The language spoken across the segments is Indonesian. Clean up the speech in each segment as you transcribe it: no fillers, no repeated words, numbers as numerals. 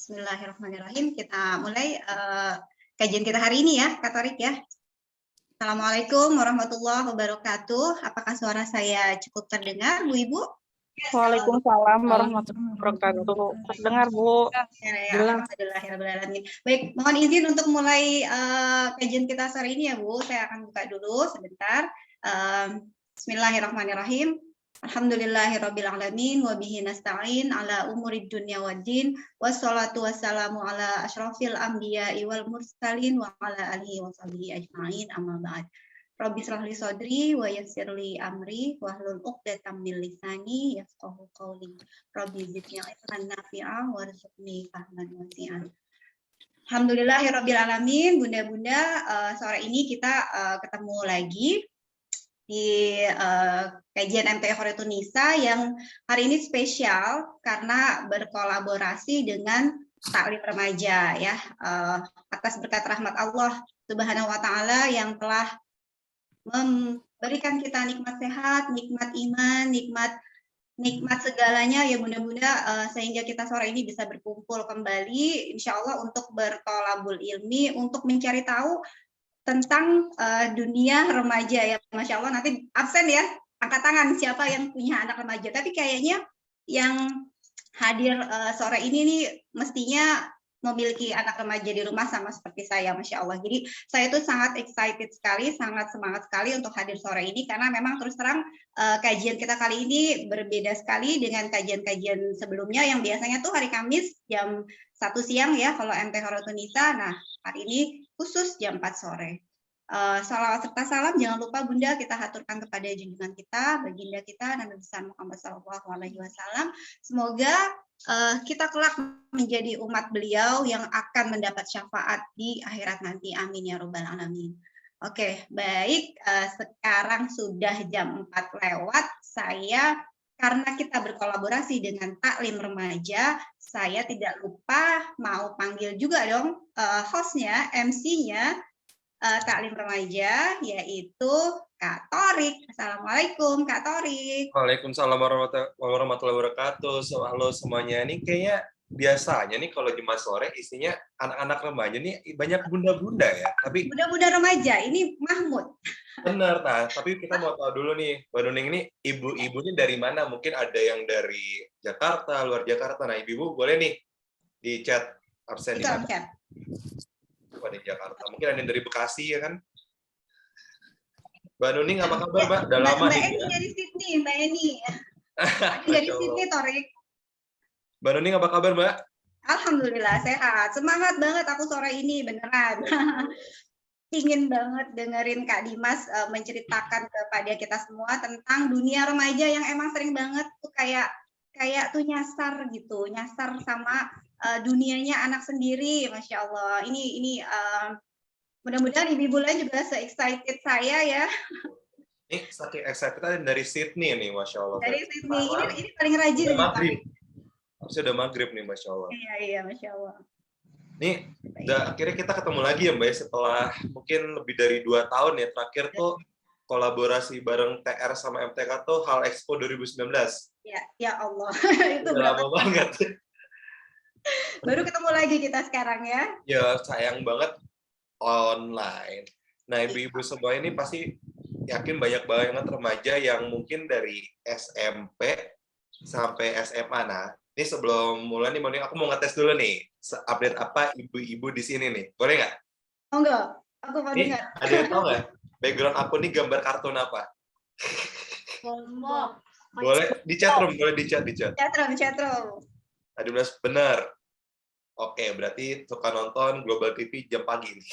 Bismillahirrahmanirrahim. Kita mulai kajian kita hari ini ya, Kak Torik ya. Assalamualaikum warahmatullahi wabarakatuh. Apakah suara saya cukup terdengar, Bu Ibu? Waalaikumsalam warahmatullahi wabarakatuh. Terdengar, Bu. Jelas. Baik, mohon izin untuk mulai kajian kita sore ini ya, Bu. Saya akan buka dulu sebentar. Bismillahirrahmanirrahim. Alhamdulillahirabbil alamin wa bihi nasta'in ala umurid dunya waddin wassalatu wassalamu ala asyrafil anbiya'i wal mursalin wa ala alihi wa sahbihi ajma'in amma ba'd. Rabbi shrah li sadri wa yassir li amri wahlul 'uqdatam min lisani yafqahu qawli. Rabbi zidni ilman nafi'a warzuqni fahman wasi'an. Alhamdulillahirabbil alamin. Bunda-bunda, sore ini kita ketemu lagi di kajian MT Horetu Nisa yang hari ini spesial karena berkolaborasi dengan Taklim Remaja ya, atas berkat rahmat Allah Subhanahu wa taala yang telah memberikan kita nikmat sehat, nikmat iman, nikmat segalanya ya bunda-bunda, sehingga kita sore ini bisa berkumpul kembali insya Allah untuk bertolabul ilmi, untuk mencari tahu tentang dunia remaja ya. Masya Allah, nanti absen ya, angkat tangan siapa yang punya anak remaja. Tapi kayaknya yang hadir sore ini nih mestinya memiliki anak remaja di rumah sama seperti saya, Masya Allah. Jadi saya tuh sangat excited sekali, sangat semangat sekali untuk hadir sore ini, karena memang terus terang kajian kita kali ini berbeda sekali dengan kajian-kajian sebelumnya yang biasanya tuh hari Kamis jam 1 siang ya, kalau MT Horetu Nisa. Nah, hari ini khusus jam 4 sore. Salawat serta salam jangan lupa Bunda kita haturkan kepada junjungan kita, baginda kita Nabi besar Muhammad SAW. Semoga kita kelak menjadi umat beliau yang akan mendapat syafaat di akhirat nanti. Amin ya robbal alamin. Oke, baik. Sekarang sudah jam 4 lewat. Karena kita berkolaborasi dengan Taklim Remaja, saya tidak lupa mau panggil juga dong hostnya, MC-nya Taklim Remaja, yaitu Kak Torik. Assalamualaikum, Kak Torik. Waalaikumsalam warahmatullahi wabarakatuh. Halo semuanya. Ini kayaknya biasanya nih kalau Jumat sore isinya anak-anak remaja nih banyak bunda-bunda ya. Tapi bunda-bunda remaja, ini Mahmud. Benar, nah tapi kita mau tahu dulu nih, Mbak Nuning ini ibu-ibu ini dari mana? Mungkin ada yang dari Jakarta, luar Jakarta. Nah, ibu-ibu boleh nih di chat absen di mana? Di Jakarta. Mungkin ada yang dari Bekasi ya kan? Mbak Nuning apa kabar, Mbak? Udah lama nih. Mbak Eni dari Sydney, Mbak Eni. Dari Sydney, Torik. Mbak Nuning apa kabar, Mbak? Alhamdulillah sehat. Semangat banget aku sore ini beneran. Ingin banget dengerin Kak Dimas menceritakan kepada kita semua tentang dunia remaja yang emang sering banget tuh kayak tuh nyasar gitu, nyasar sama dunianya anak sendiri, Masya Allah. Ini mudah-mudahan ibu-ibu lain juga se-excited saya ya. Ini saking excited dari Sydney nih, Masya Allah. Dari Sydney, ini paling rajin. Sudah maghrib nih, Masya Allah. Iya, Masya Allah. Nih, akhirnya kita ketemu lagi ya Mbak, setelah mungkin lebih dari 2 tahun ya. Terakhir tuh kolaborasi bareng TR sama MTK tuh Hal Expo 2019. Ya Allah. Itu udah lama banget. Baru ketemu lagi kita sekarang ya. Ya, sayang banget online. Nah, ibu-ibu semua ini pasti yakin banyak banget remaja yang mungkin dari SMP sampai SMA. Nah, ini sebelum mulai nih, aku mau ngetes dulu nih, update apa ibu-ibu di sini nih. Boleh nggak? Oh enggak, aku mau dengar. Ada yang tahu nggak? Background aku nih gambar kartun apa? Boleh di chat room, boleh di chat. Chatroom. Tadi benar. Oke, berarti suka nonton Global TV jam pagi nih.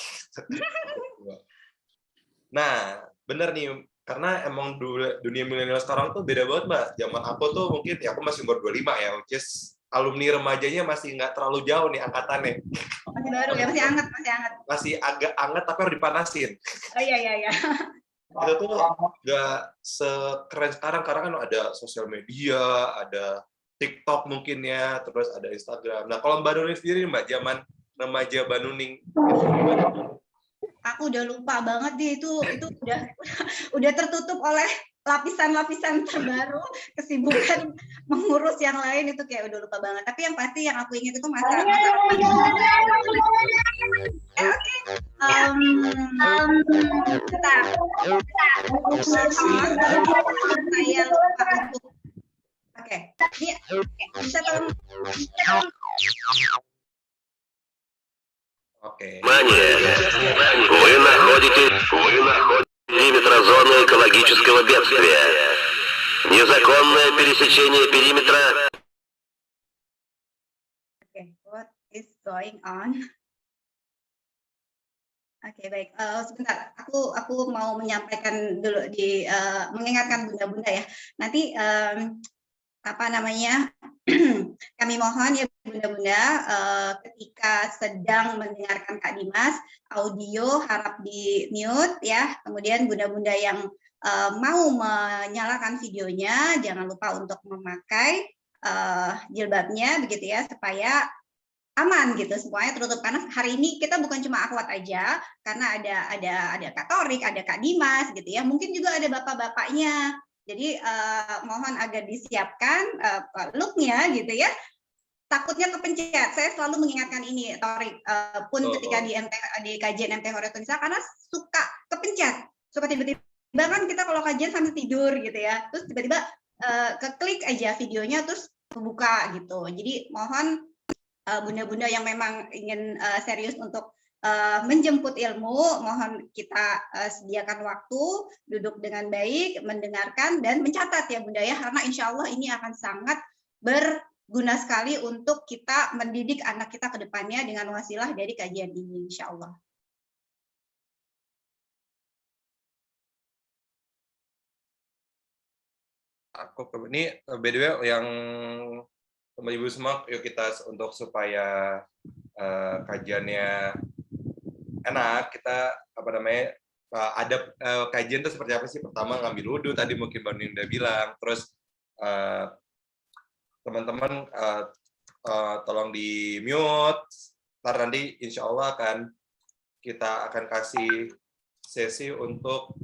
Nah, bener nih. Karena emang dunia milenial sekarang tuh beda banget, Mbak. Zaman aku tuh mungkin, ya aku masih umur 25 ya, which is alumni remajanya masih nggak terlalu jauh nih angkatannya. Masih baru ya, masih hangat. Masih agak hangat, tapi harus dipanasin. Oh iya. Itu tuh nggak sekeren sekarang, karena kan ada sosial media, ada TikTok mungkin ya, terus ada Instagram. Nah, kalau Mbak Nuning sendiri, Mbak, zaman remaja Mbak Nuning, aku udah lupa banget deh itu udah tertutup oleh lapisan-lapisan terbaru, kesibukan mengurus yang lain itu kayak udah lupa banget. Tapi yang pasti yang aku ingat itu masa saya lupa untuk bisa tolong Вы находитесь периметра зоны экологического бедствия. Незаконное пересечение периметра. What is going on? Oke, baik. Sebentar, aku mau menyampaikan dulu mengingatkan bunda-bunda ya. Nanti apa namanya? Kami mohon ya bunda-bunda ketika sedang mendengarkan Kak Dimas, audio harap di mute ya. Kemudian bunda-bunda yang mau menyalakan videonya jangan lupa untuk memakai jilbabnya begitu ya supaya aman gitu, semuanya tertutup. Karena hari ini kita bukan cuma akhwat aja, karena ada Kak Torik, ada Kak Dimas gitu ya. Mungkin juga ada bapak-bapaknya. Jadi mohon agar disiapkan looknya gitu ya. Takutnya kepencet. Saya selalu mengingatkan ini Torik pun ketika di kajian MT Horizontal karena suka kepencet, suka tiba-tiba kan kita kalau kajian sambil tidur gitu ya. Terus tiba-tiba keklik aja videonya terus kebuka gitu. Jadi mohon bunda-bunda yang memang ingin serius untuk menjemput ilmu, mohon kita sediakan waktu, duduk dengan baik, mendengarkan, dan mencatat ya bunda ya, karena insya Allah ini akan sangat berguna sekali untuk kita mendidik anak kita ke depannya dengan wasilah dari kajian ini, insya Allah. Ini by the way yang Ibu semua, yuk kita untuk supaya kajiannya enak, kita apa namanya ada kajian itu seperti apa sih? Pertama ngambil wudhu, tadi mungkin Mbak Nin udah bilang, terus teman-teman tolong di mute, ntar nanti insya Allah kita akan kasih sesi untuk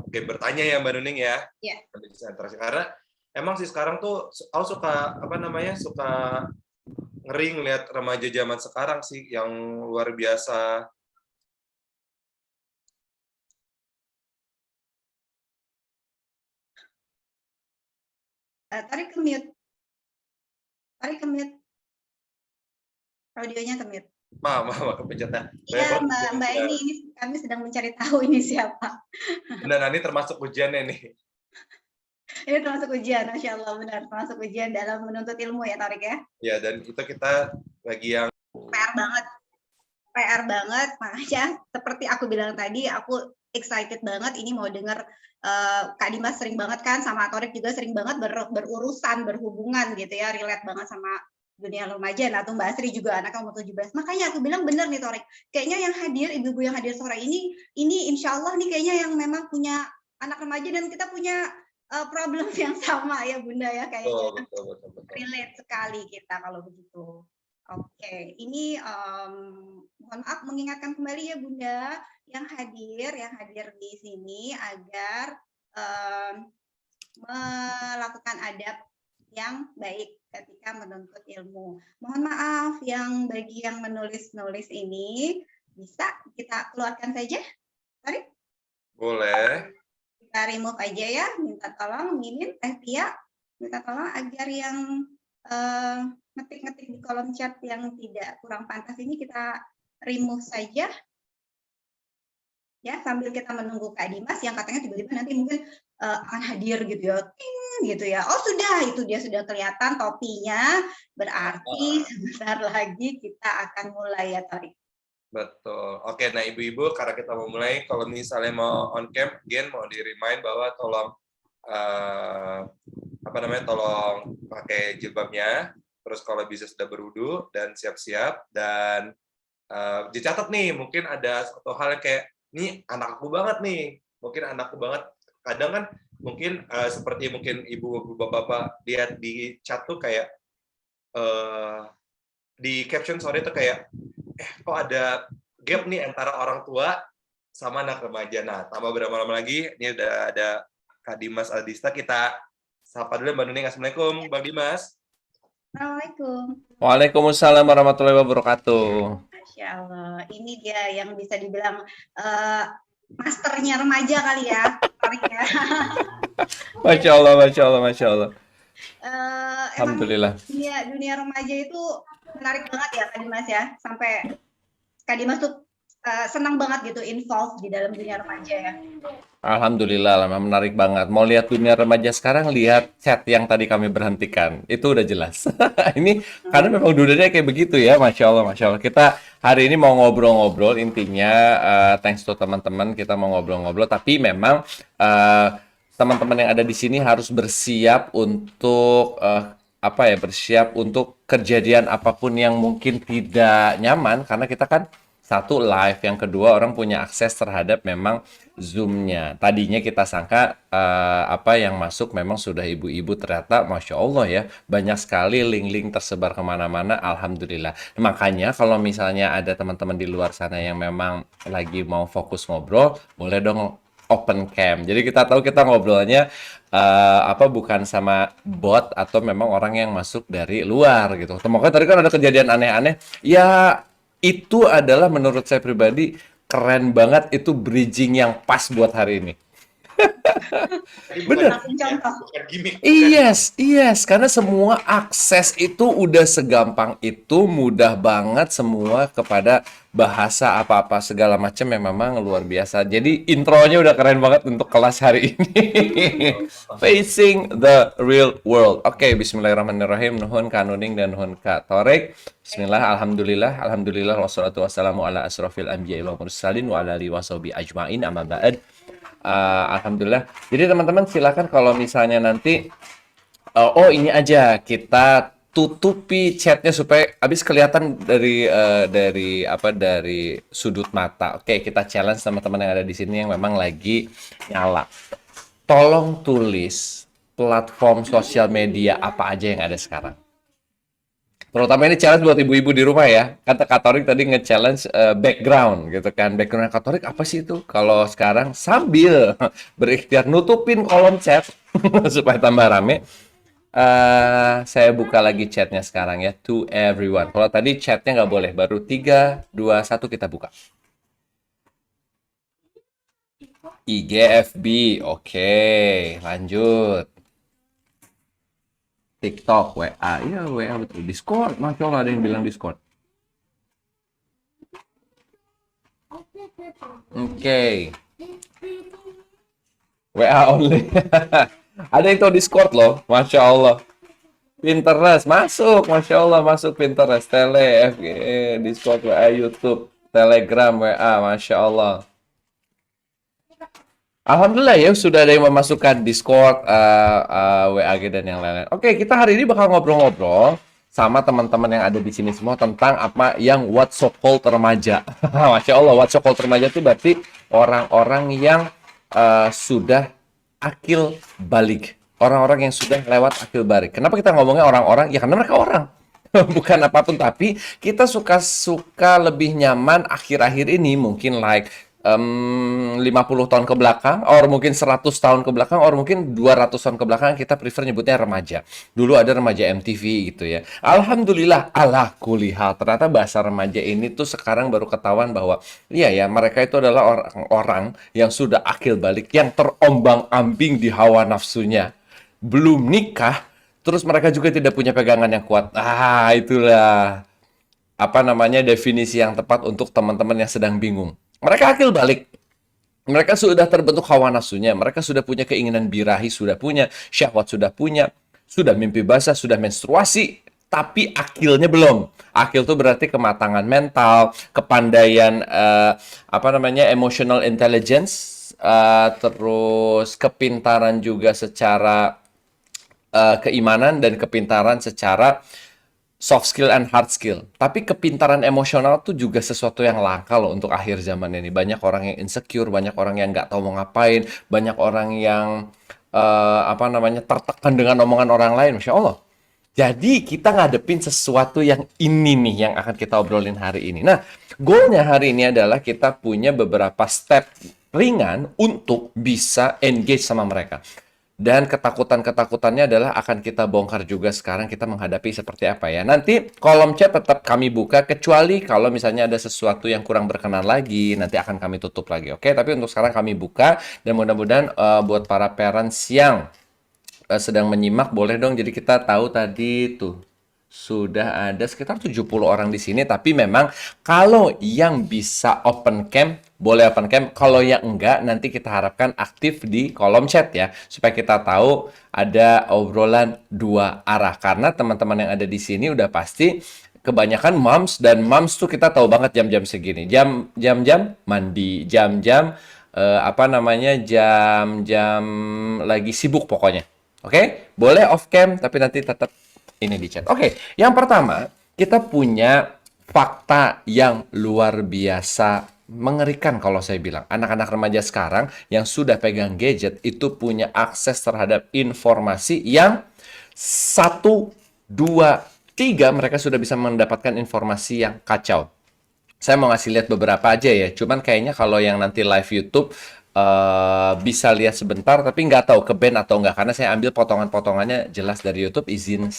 bertanya ya Mbak Nuning ya. Yeah. Karena emang sih sekarang tuh aku suka suka ngeri ngeliat remaja zaman sekarang sih yang luar biasa. Tarik ke mute. Audionya ke mute. Maaf, kepencetnya. Iya, Mbak ini kami sedang mencari tahu ini siapa. Benar, ini termasuk ujiannya nih. Ini termasuk ujian, Masya Allah, benar. Termasuk ujian dalam menuntut ilmu ya, Tarik ya? Ya, dan itu kita bagi yang PR banget, makanya seperti aku bilang tadi, aku excited banget ini mau dengar Kak Dimas sering banget kan, sama Torik juga sering banget berurusan, berhubungan gitu ya, relate banget sama dunia remaja, atau Mbak Asri juga anaknya umur 17. Makanya aku bilang bener nih Torik, kayaknya yang hadir, ibu-ibu yang hadir sore ini insya Allah nih kayaknya yang memang punya anak remaja dan kita punya problem yang sama ya Bunda ya kayaknya. Betul. Relate sekali kita kalau begitu. Oke, ini mohon maaf mengingatkan kembali ya Bunda yang hadir di sini agar melakukan adab yang baik ketika menuntut ilmu. Mohon maaf bagi yang menulis ini bisa kita keluarkan saja, Tarik? Boleh. Kita remove aja ya, minta tolong Mimin, Tia, minta tolong agar yang ngetik-ngetik di kolom chat yang tidak kurang pantas ini kita remove saja. Ya, sambil kita menunggu Kak Dimas yang katanya tiba-tiba nanti mungkin akan hadir gitu ya. Gitu ya. Oh, sudah, itu dia sudah kelihatan topinya. Berarti sebentar lagi kita akan mulai ya, Torik. Betul. Oke, nah ibu-ibu karena kita mau mulai, kalau misalnya mau on cam, again mau di-remind bahwa tolong tolong pakai jilbabnya, terus kalau bisa sudah berwudu dan siap-siap, dan dicatat nih, mungkin ada satu hal yang kayak, nih anakku banget nih, mungkin anakku banget, kadang kan mungkin seperti mungkin ibu bapak-bapak lihat di chat tuh kayak, di caption sore itu kayak, kok ada gap nih antara orang tua sama anak remaja. Nah, tambah berapa lama lagi, ini udah ada Kak Dimas Aldista. Kita sapa dulu Mbak Nuning. Assalamualaikum Bang Dimas. Assalamualaikum. Waalaikumsalam warahmatullahi wabarakatuh. Masya Allah. Ini dia yang bisa dibilang masternya remaja kali ya. Tarik ya. Masya Allah, Masya Allah, Masya Allah. Emang Alhamdulillah. dunia remaja itu menarik banget ya Kak Dimas ya. Sampai Kak Dimas tuh senang banget gitu involved di dalam dunia remaja ya. Alhamdulillah, menarik banget. Mau lihat dunia remaja sekarang, lihat chat yang tadi kami berhentikan. Itu udah jelas. Ini karena memang dunianya kayak begitu ya, Masya Allah, Masya Allah. Kita hari ini mau ngobrol-ngobrol, intinya thanks to teman-teman, kita mau ngobrol-ngobrol. Tapi memang teman-teman yang ada di sini harus bersiap untuk bersiap untuk kejadian apapun yang mungkin tidak nyaman, karena kita kan satu live, yang kedua orang punya akses terhadap memang Zoom-nya. Tadinya kita sangka yang masuk memang sudah ibu-ibu, ternyata Masya Allah ya, banyak sekali link-link tersebar kemana-mana, Alhamdulillah. Makanya kalau misalnya ada teman-teman di luar sana yang memang lagi mau fokus ngobrol, boleh dong open cam. Jadi kita tahu kita ngobrolnya bukan sama bot atau memang orang yang masuk dari luar gitu. Makanya tadi kan ada kejadian aneh-aneh. Ya itu adalah menurut saya pribadi keren banget, itu bridging yang pas buat hari ini. Bener. Bukan gimmick. Yes, karena semua akses itu udah segampang itu, mudah banget semua kepada bahasa apa-apa segala macam yang memang luar biasa. Jadi intronya udah keren banget untuk kelas hari ini. Facing the real world. Oke, bismillahirrahmanirrahim. Nuhun Kak Nuning dan nuhun Kak Torik. Bismillah, alhamdulillah, wassalatu wassalamu ala asrofil anbiya'i wal mursalin wa ala alihi washabihi ajma'in, amma ba'd. Alhamdulillah. Jadi teman-teman silakan kalau misalnya nanti ini aja kita tutupi chatnya supaya habis kelihatan dari sudut mata. Oke, kita challenge teman-teman yang ada di sini yang memang lagi nyala. Tolong tulis platform sosial media apa aja yang ada sekarang. Terutama ini challenge buat ibu-ibu di rumah ya. Kata Kak Torik tadi nge-challenge background gitu kan. Background Kak Torik apa sih itu? Kalau sekarang sambil berikhtiar nutupin kolom chat supaya tambah rame. Saya buka lagi chatnya sekarang ya. To everyone. Kalau tadi chatnya nggak boleh. Baru 3, 2, 1 kita buka. IGFB. Oke, lanjut. TikTok, WA, ya WA betul. Discord, Masya Allah ada yang bilang Discord. Oke. WA only. Ada yang tahu Discord loh, Masya Allah. Pinterest, masuk, Masya Allah, masuk Pinterest, Tele, FG, Discord, WA, YouTube, Telegram, WA, Masya Allah. Alhamdulillah ya, sudah ada yang memasukkan Discord, WAG dan yang lain-lain. Oke, kita hari ini bakal ngobrol-ngobrol sama teman-teman yang ada di sini semua tentang apa yang what so called remaja. Masya Allah, what so called remaja itu berarti orang-orang yang sudah akil balik. Orang-orang yang sudah lewat akil balik. Kenapa kita ngomongnya orang-orang? Ya karena mereka orang. Bukan apapun, tapi kita suka lebih nyaman akhir-akhir ini mungkin 50 tahun ke belakang, or mungkin 100 tahun ke belakang, or mungkin 200 tahun ke belakang, kita prefer nyebutnya remaja. Dulu ada remaja MTV gitu ya. Alhamdulillah, ala kulihal, ternyata bahasa remaja ini tuh sekarang baru ketahuan bahwa iya ya, mereka itu adalah orang-orang yang sudah akil balik, yang terombang-ambing di hawa nafsunya. Belum nikah, terus mereka juga tidak punya pegangan yang kuat. Itulah definisi yang tepat untuk teman-teman yang sedang bingung. Mereka akil balik. Mereka sudah terbentuk hawa nafsunya. Mereka sudah punya keinginan birahi, sudah punya syahwat, sudah punya, sudah mimpi basah, sudah menstruasi, tapi akilnya belum. Akil itu berarti kematangan mental, kepandaian emotional intelligence, terus kepintaran juga secara keimanan dan kepintaran secara soft skill and hard skill. Tapi kepintaran emosional tuh juga sesuatu yang langka loh untuk akhir zaman ini. Banyak orang yang insecure, banyak orang yang nggak tahu mau ngapain, banyak orang yang tertekan dengan omongan orang lain. Masya Allah. Jadi kita ngadepin sesuatu yang ini nih yang akan kita obrolin hari ini. Nah, goalnya hari ini adalah kita punya beberapa step ringan untuk bisa engage sama mereka. Dan ketakutan-ketakutannya adalah akan kita bongkar juga sekarang kita menghadapi seperti apa ya. Nanti kolom chat tetap kami buka, kecuali kalau misalnya ada sesuatu yang kurang berkenan lagi, nanti akan kami tutup lagi. Oke, tapi untuk sekarang kami buka, dan mudah-mudahan buat para parents yang sedang menyimak, boleh dong. Jadi kita tahu tadi tuh sudah ada sekitar 70 orang di sini, tapi memang kalau yang bisa open cam, boleh open cam. Kalau yang enggak, nanti kita harapkan aktif di kolom chat ya, supaya kita tahu ada obrolan dua arah. Karena teman-teman yang ada di sini udah pasti kebanyakan moms, dan moms tuh kita tahu banget jam-jam segini. Jam-jam mandi, jam-jam jam-jam lagi sibuk pokoknya. Oke? Boleh off cam, tapi nanti tetap ini di chat. Oke, yang pertama, kita punya fakta yang luar biasa mengerikan kalau saya bilang. Anak-anak remaja sekarang yang sudah pegang gadget itu punya akses terhadap informasi yang 1, 2, 3 mereka sudah bisa mendapatkan informasi yang kacau. Saya mau ngasih lihat beberapa aja ya. Cuman kayaknya kalau yang nanti live YouTube bisa lihat sebentar, tapi nggak tahu ke ban atau nggak. Karena saya ambil potongan-potongannya jelas dari YouTube. Izin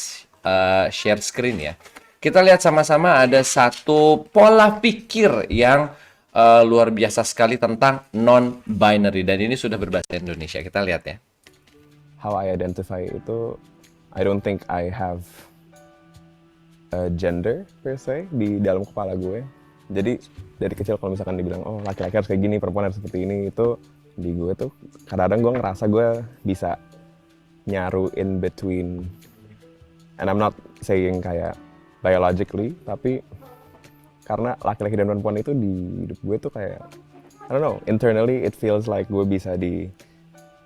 share screen ya. Kita lihat sama-sama ada satu pola pikir yang luar biasa sekali tentang non-binary. Dan ini sudah berbahasa Indonesia. Kita lihat ya. How I identify itu, I don't think I have a gender per se di dalam kepala gue. Jadi dari kecil kalau misalkan dibilang, oh laki-laki harus kayak gini, perempuan harus seperti ini, itu di gue tuh kadang-kadang gue ngerasa gue bisa nyaru in between. And I'm not saying kayak biologically, tapi karena laki-laki dan perempuan itu di hidup gue tuh kayak, I don't know, internally it feels like gue bisa di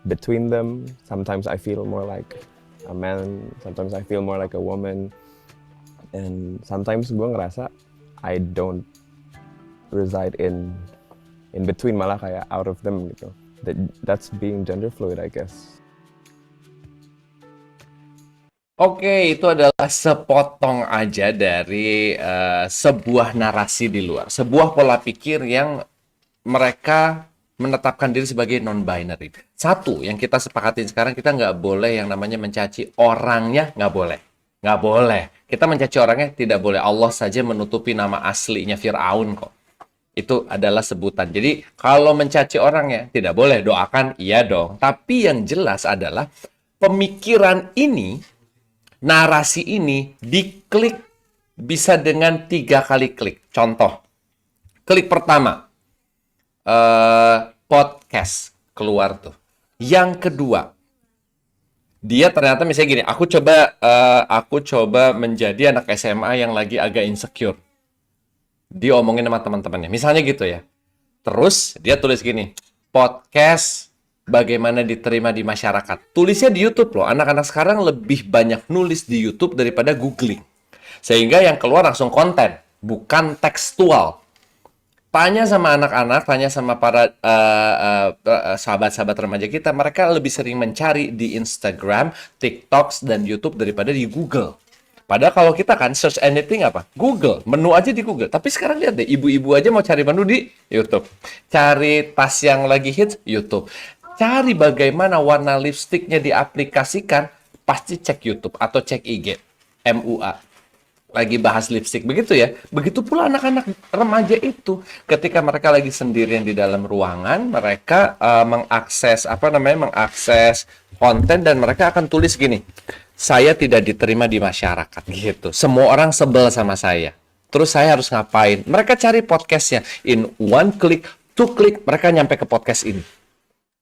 between them. Sometimes I feel more like a man, sometimes I feel more like a woman. And sometimes gue ngerasa I don't reside in between, malah kayak out of them gitu. That's being gender fluid, I guess. Oke, itu adalah sepotong aja dari sebuah narasi di luar. Sebuah pola pikir yang mereka menetapkan diri sebagai non-binary. Satu, yang kita sepakatin sekarang, kita nggak boleh yang namanya mencaci orangnya, nggak boleh. Nggak boleh. Kita mencaci orangnya tidak boleh. Allah saja menutupi nama aslinya Fir'aun kok. Itu adalah sebutan. Jadi, kalau mencaci orangnya tidak boleh. Doakan, iya dong. Tapi yang jelas adalah pemikiran ini, narasi ini diklik bisa dengan 3 kali klik. Contoh, klik pertama, podcast keluar tuh. Yang kedua, dia ternyata misalnya gini, aku coba menjadi anak SMA yang lagi agak insecure. Dia omongin sama teman-temannya, misalnya gitu ya. Terus dia tulis gini, podcast bagaimana diterima di masyarakat. Tulisnya di YouTube loh. Anak-anak sekarang lebih banyak nulis di YouTube daripada googling. Sehingga yang keluar langsung konten, bukan tekstual. Tanya sama anak-anak, tanya sama para sahabat-sahabat remaja kita, mereka lebih sering mencari di Instagram, TikTok, dan YouTube daripada di Google. Padahal kalau kita kan search anything apa? Google, menu aja di Google. Tapi sekarang lihat deh, ibu-ibu aja mau cari menu di YouTube. Cari tas yang lagi hits, YouTube. Cari bagaimana warna lipstiknya diaplikasikan, pasti cek YouTube atau cek IG. MUA. Lagi bahas lipstik, begitu ya. Begitu pula anak-anak remaja itu. Ketika mereka lagi sendirian di dalam ruangan, mereka mengakses konten dan mereka akan tulis gini, saya tidak diterima di masyarakat, gitu. Semua orang sebel sama saya. Terus saya harus ngapain? Mereka cari podcastnya. In 1 click, 2 click, mereka nyampe ke podcast ini.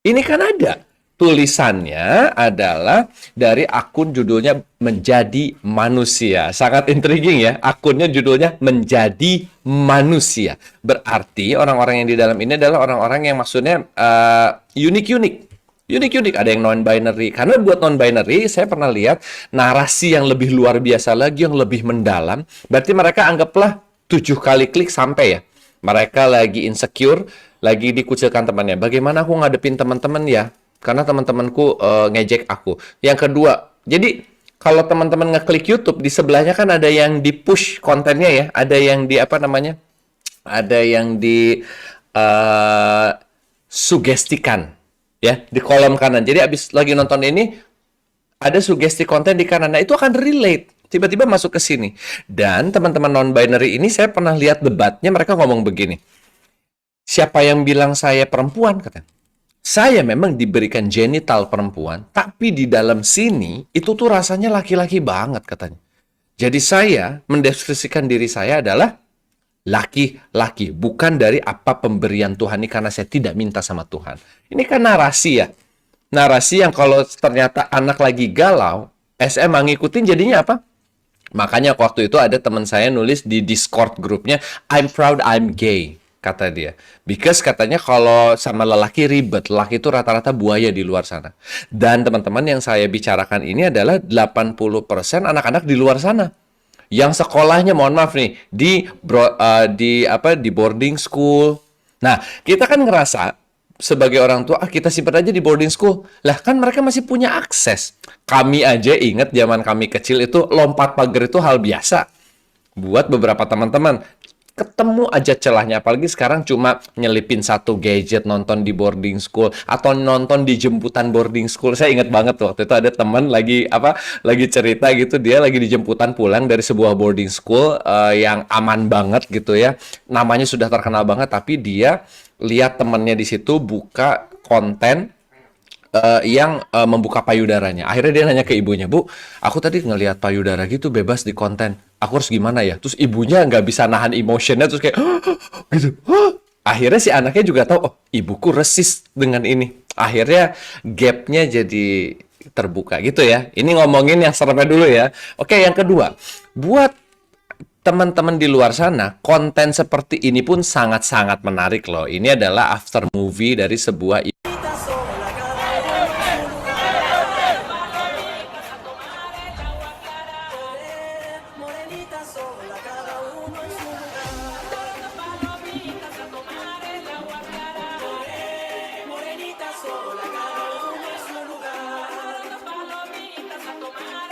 Ini kan ada. Tulisannya adalah dari akun judulnya Menjadi Manusia. Sangat intriguing ya. Akunnya judulnya Menjadi Manusia. Berarti orang-orang yang di dalam ini adalah orang-orang yang maksudnya unik-unik. Unik-unik. Ada yang non-binary. Karena buat non-binary, saya pernah lihat narasi yang lebih luar biasa lagi, yang lebih mendalam. Berarti mereka anggaplah 7 kali klik sampai ya. Mereka lagi insecure, lagi dikucilkan temannya. Bagaimana aku ngadepin teman-teman ya? Karena teman-temanku ngejek aku. Yang kedua, jadi kalau teman-teman ngeklik YouTube, di sebelahnya kan ada yang di-push kontennya ya. Ada yang di Ada yang di sugestikan ya di kolom kanan. Jadi abis lagi nonton ini ada sugesti konten di kanan. Nah, itu akan relate. Tiba-tiba masuk ke sini. Dan teman-teman non-binary ini saya pernah lihat debatnya, mereka ngomong begini. Siapa yang bilang saya perempuan? Katanya. Saya memang diberikan genital perempuan, tapi di dalam sini itu tuh rasanya laki-laki banget katanya. Jadi saya mendeskripsikan diri saya adalah laki-laki, bukan dari apa pemberian Tuhan ini karena saya tidak minta sama Tuhan. Ini kan narasi ya. Narasi yang kalau ternyata anak lagi galau, SMA ngikutin jadinya apa? Makanya waktu itu ada teman saya nulis di Discord grupnya, I'm proud I'm gay, kata dia. Because katanya kalau sama lelaki ribet, lelaki itu rata-rata buaya di luar sana. Dan teman-teman yang saya bicarakan ini adalah 80% anak-anak di luar sana. Yang sekolahnya, mohon maaf nih, di boarding school. Nah, kita kan ngerasa sebagai orang tua, kita simpan aja di boarding school. Lah kan mereka masih punya akses. Kami aja ingat zaman kami kecil itu lompat pagar itu hal biasa. Buat beberapa teman-teman. Ketemu aja celahnya. Apalagi sekarang cuma nyelipin satu gadget nonton di boarding school. Atau nonton di jemputan boarding school. Saya ingat banget waktu itu ada teman lagi cerita gitu. Dia lagi di jemputan pulang dari sebuah boarding school yang aman banget gitu ya. Namanya sudah terkenal banget. Tapi dia lihat temennya di situ buka konten yang membuka payudaranya. Akhirnya dia nanya ke ibunya, Bu, aku tadi ngelihat payudara gitu bebas di konten. Aku harus gimana ya? Terus ibunya nggak bisa nahan emotionnya, terus kayak gitu. Akhirnya si anaknya juga tahu, oh ibuku resist dengan ini. Akhirnya gapnya jadi terbuka gitu ya. Ini ngomongin yang seremnya dulu ya. Oke, yang kedua, buat teman-teman di luar sana, konten seperti ini pun sangat-sangat menarik loh. Ini adalah after movie dari sebuah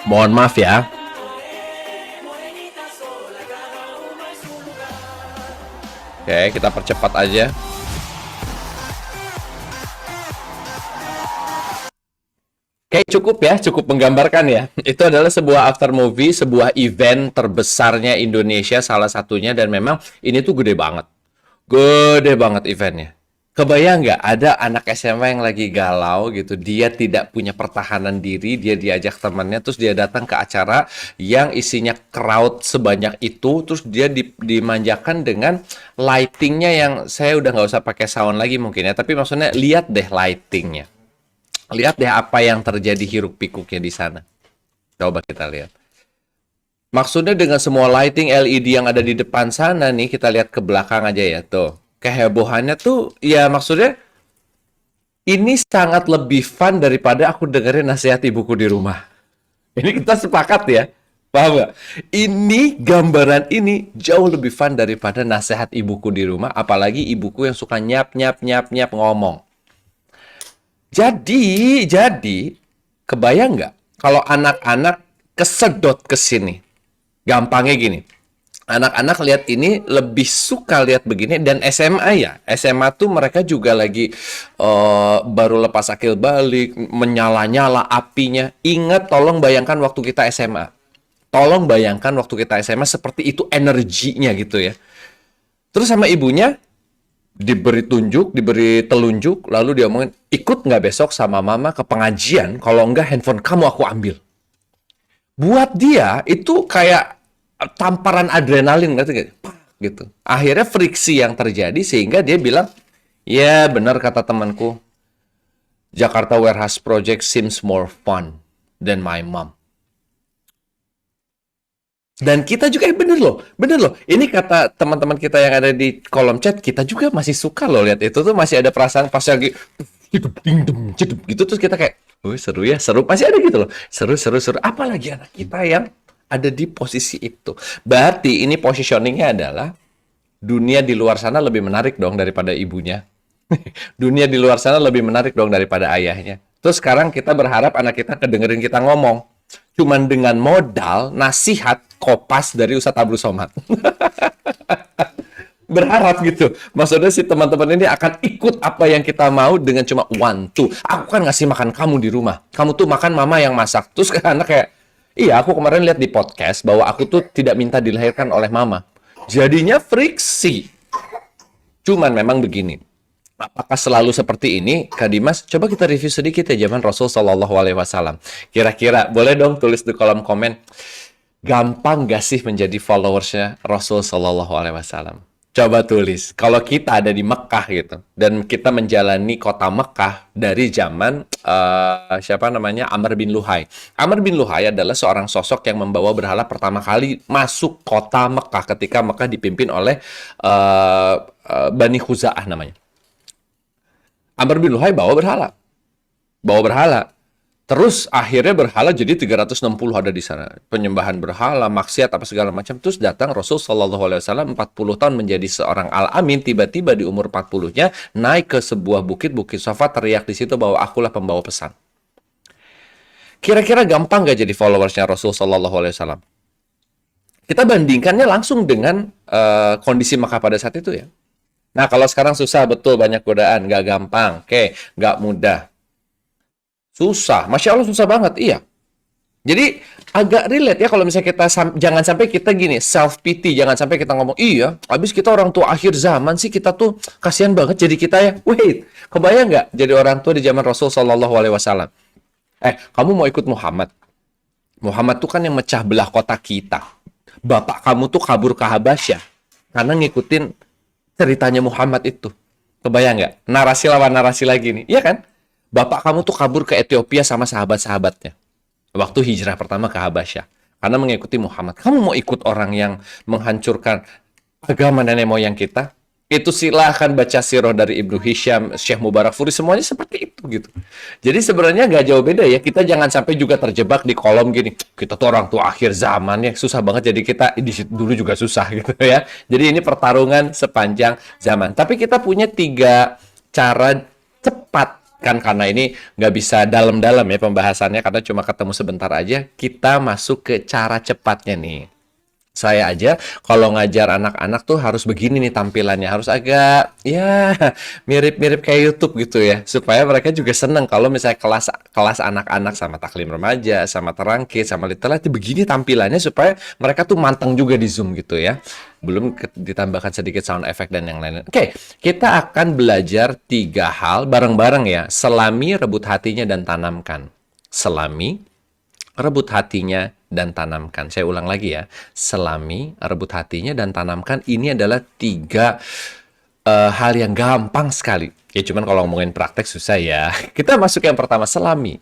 mohon maaf ya. Oke, kita percepat aja. Oke, cukup ya, cukup menggambarkan ya. Itu adalah sebuah after movie, sebuah event terbesarnya Indonesia salah satunya, dan memang ini tuh gede banget. Gede banget eventnya. Kebayang nggak ada anak SMA yang lagi galau gitu, dia tidak punya pertahanan diri, dia diajak temannya, terus dia datang ke acara yang isinya crowd sebanyak itu, terus dia dimanjakan dengan lightingnya yang saya udah nggak usah pakai sound lagi mungkin ya, tapi maksudnya lihat deh lightingnya. Lihat deh apa yang terjadi hiruk pikuknya di sana. Coba kita lihat. Maksudnya dengan semua lighting LED yang ada di depan sana nih, kita lihat ke belakang aja ya, tuh. Kehebohannya tuh, ya maksudnya ini sangat lebih fun daripada aku dengerin nasihat ibuku di rumah. Ini kita sepakat ya, paham gak? Ini gambaran ini jauh lebih fun daripada nasihat ibuku di rumah, apalagi ibuku yang suka nyap ngomong. Jadi kebayang nggak kalau anak-anak kesedot ke sini? Gampangnya gini. Anak-anak lihat ini lebih suka lihat begini, dan SMA ya. SMA tuh mereka juga lagi baru lepas akil balik, menyala-nyala apinya. Ingat, tolong bayangkan waktu kita SMA. Tolong bayangkan waktu kita SMA seperti itu energinya gitu ya. Terus sama ibunya diberi telunjuk, lalu dia omongin, ikut nggak besok sama mama ke pengajian? Kalau enggak handphone kamu aku ambil. Buat dia itu kayak tamparan adrenalin gitu. Akhirnya friksi yang terjadi sehingga dia bilang, ya benar kata temanku, Jakarta Warehouse Project seems more fun than my mom. Dan kita juga bener loh. Ini kata teman-teman kita yang ada di kolom chat, kita juga masih suka loh lihat itu tuh, masih ada perasaan pas lagi gitu, terus kita kayak, seru ya, seru, masih ada gitu loh, seru. Apalagi anak kita yang ada di posisi itu. Berarti ini positioningnya adalah dunia di luar sana lebih menarik dong daripada ibunya. Dunia di luar sana lebih menarik dong daripada ayahnya. Terus sekarang kita berharap anak kita kedengerin kita ngomong. Cuman dengan modal nasihat kopas dari Ustadz Abdul Somad. berharap gitu. Maksudnya si teman-teman ini akan ikut apa yang kita mau dengan cuma one, two. Aku kan ngasih makan kamu di rumah. Kamu tuh makan mama yang masak. Terus kan anak kayak, iya aku kemarin lihat di podcast bahwa aku tuh tidak minta dilahirkan oleh mama. Jadinya friksi. Cuman memang begini. Apakah selalu seperti ini, Kak Dimas? Coba kita review sedikit ya zaman Rasul Shallallahu Alaihi Wasallam. Kira-kira boleh dong tulis di kolom komen. Gampang gak sih menjadi followersnya Rasul Shallallahu Alaihi Wasallam? Coba tulis. Kalau kita ada di Mekah gitu, dan kita menjalani kota Mekah dari zaman siapa namanya Amr bin Luhai. Amr bin Luhai adalah seorang sosok yang membawa berhala pertama kali masuk kota Mekah ketika Mekah dipimpin oleh Bani Khuza'ah namanya. Amr bin Luhai bawa berhala. Terus akhirnya berhala jadi 360 ada di sana. Penyembahan berhala, maksiat apa segala macam. Terus datang Rasul Shallallahu Alaihi Wasallam 40 tahun menjadi seorang al-amin. Tiba-tiba di umur 40-nya naik ke sebuah bukit Safa, teriak di situ bahwa akulah pembawa pesan. Kira-kira gampang gak jadi followersnya Rasul Shallallahu Alaihi Wasallam? Kita bandingkannya langsung dengan kondisi Makkah pada saat itu ya. Nah kalau sekarang susah betul, banyak godaan, gak gampang, oke, gak mudah. Susah, Masya Allah susah banget, iya. Jadi agak relate ya kalau misalnya kita, jangan sampai kita gini, self-pity, jangan sampai kita ngomong, iya, habis kita orang tua akhir zaman sih, kita tuh kasihan banget jadi kita ya. Wait, kebayang nggak jadi orang tua di zaman Rasul Shallallahu Alaihi Wasallam? Kamu mau ikut Muhammad? Muhammad tuh kan yang mecah belah kota kita. Bapak kamu tuh kabur ke Habasyah karena ngikutin ceritanya Muhammad itu. Kebayang nggak? Narasi lawan narasi lagi nih, iya kan? Bapak kamu tuh kabur ke Ethiopia sama sahabat-sahabatnya waktu hijrah pertama ke Habasyah karena mengikuti Muhammad. Kamu mau ikut orang yang menghancurkan agama nenek moyang kita? Itu silahkan baca sirah dari Ibnu Hisham, Syekh Mubarak Furi, semuanya seperti itu gitu. Jadi sebenarnya nggak jauh beda ya. Kita jangan sampai juga terjebak di kolom gini. Kita tuh orang tua akhir zaman ya, susah banget. Jadi kita di situ dulu juga susah gitu ya. Jadi ini pertarungan sepanjang zaman. Tapi kita punya 3 cara cepat. Kan karena ini nggak bisa dalam-dalam ya pembahasannya, karena cuma ketemu sebentar aja, kita masuk ke cara cepatnya nih. Saya aja kalau ngajar anak-anak tuh harus begini nih tampilannya, harus agak ya mirip-mirip kayak YouTube gitu ya, supaya mereka juga seneng kalau misalnya kelas anak-anak sama taklim remaja, sama terangkit, sama literati begini tampilannya supaya mereka tuh manteng juga di Zoom gitu ya. Belum ditambahkan sedikit sound effect dan yang lain. Oke, kita akan belajar 3 hal bareng-bareng ya. Selami, rebut hatinya, dan tanamkan. Selami, rebut hatinya, dan tanamkan. Saya ulang lagi ya. Selami, rebut hatinya, dan tanamkan. Ini adalah 3 hal yang gampang sekali. Ya cuman kalau ngomongin praktek susah ya. Kita masuk yang pertama, selami.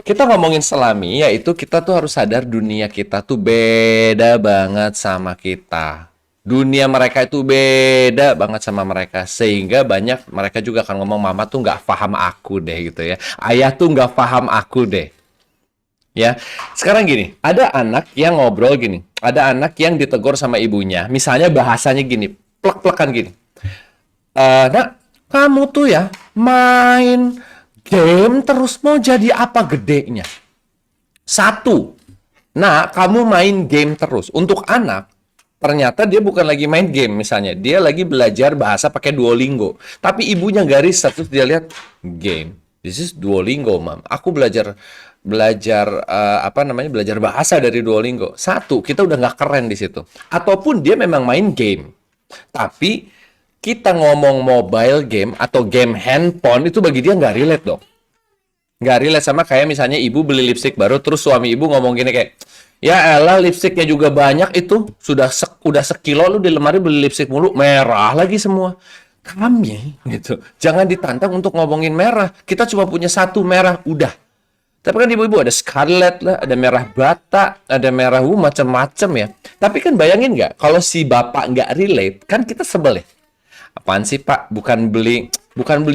Kita ngomongin selami, yaitu kita tuh harus sadar dunia kita tuh beda banget sama kita. Dunia mereka itu beda banget sama mereka. Sehingga banyak mereka juga akan ngomong, mama tuh nggak paham aku deh gitu ya. Ayah tuh nggak paham aku deh. Ya, sekarang gini, ada anak yang ngobrol gini. Ada anak yang ditegur sama ibunya. Misalnya bahasanya gini, plek-plekan gini. Nak, kamu tuh ya main game terus mau jadi apa gedenya? 1, nah kamu main game terus. Untuk anak, ternyata dia bukan lagi main game misalnya. Dia lagi belajar bahasa pakai Duolingo. Tapi ibunya nggak riset, terus dia lihat game. This is Duolingo, Mam. Aku belajar belajar bahasa dari Duolingo. 1, kita udah nggak keren di situ. Ataupun dia memang main game. Tapi kita ngomong mobile game atau game handphone itu bagi dia nggak relate dong. Nggak relate sama kayak misalnya ibu beli lipstick baru terus suami ibu ngomong gini kayak, ya elah lipstiknya juga banyak itu, udah sekilo lu di lemari beli lipstik mulu, merah lagi semua. Kami gitu. Jangan ditantang untuk ngomongin merah. Kita cuma punya 1 merah, udah. Tapi kan ibu-ibu ada scarlet lah, ada merah bata, ada merah macam-macam ya. Tapi kan bayangin nggak, kalau si bapak nggak relate, kan kita sebel ya. Apaan sih Pak? Bukan beli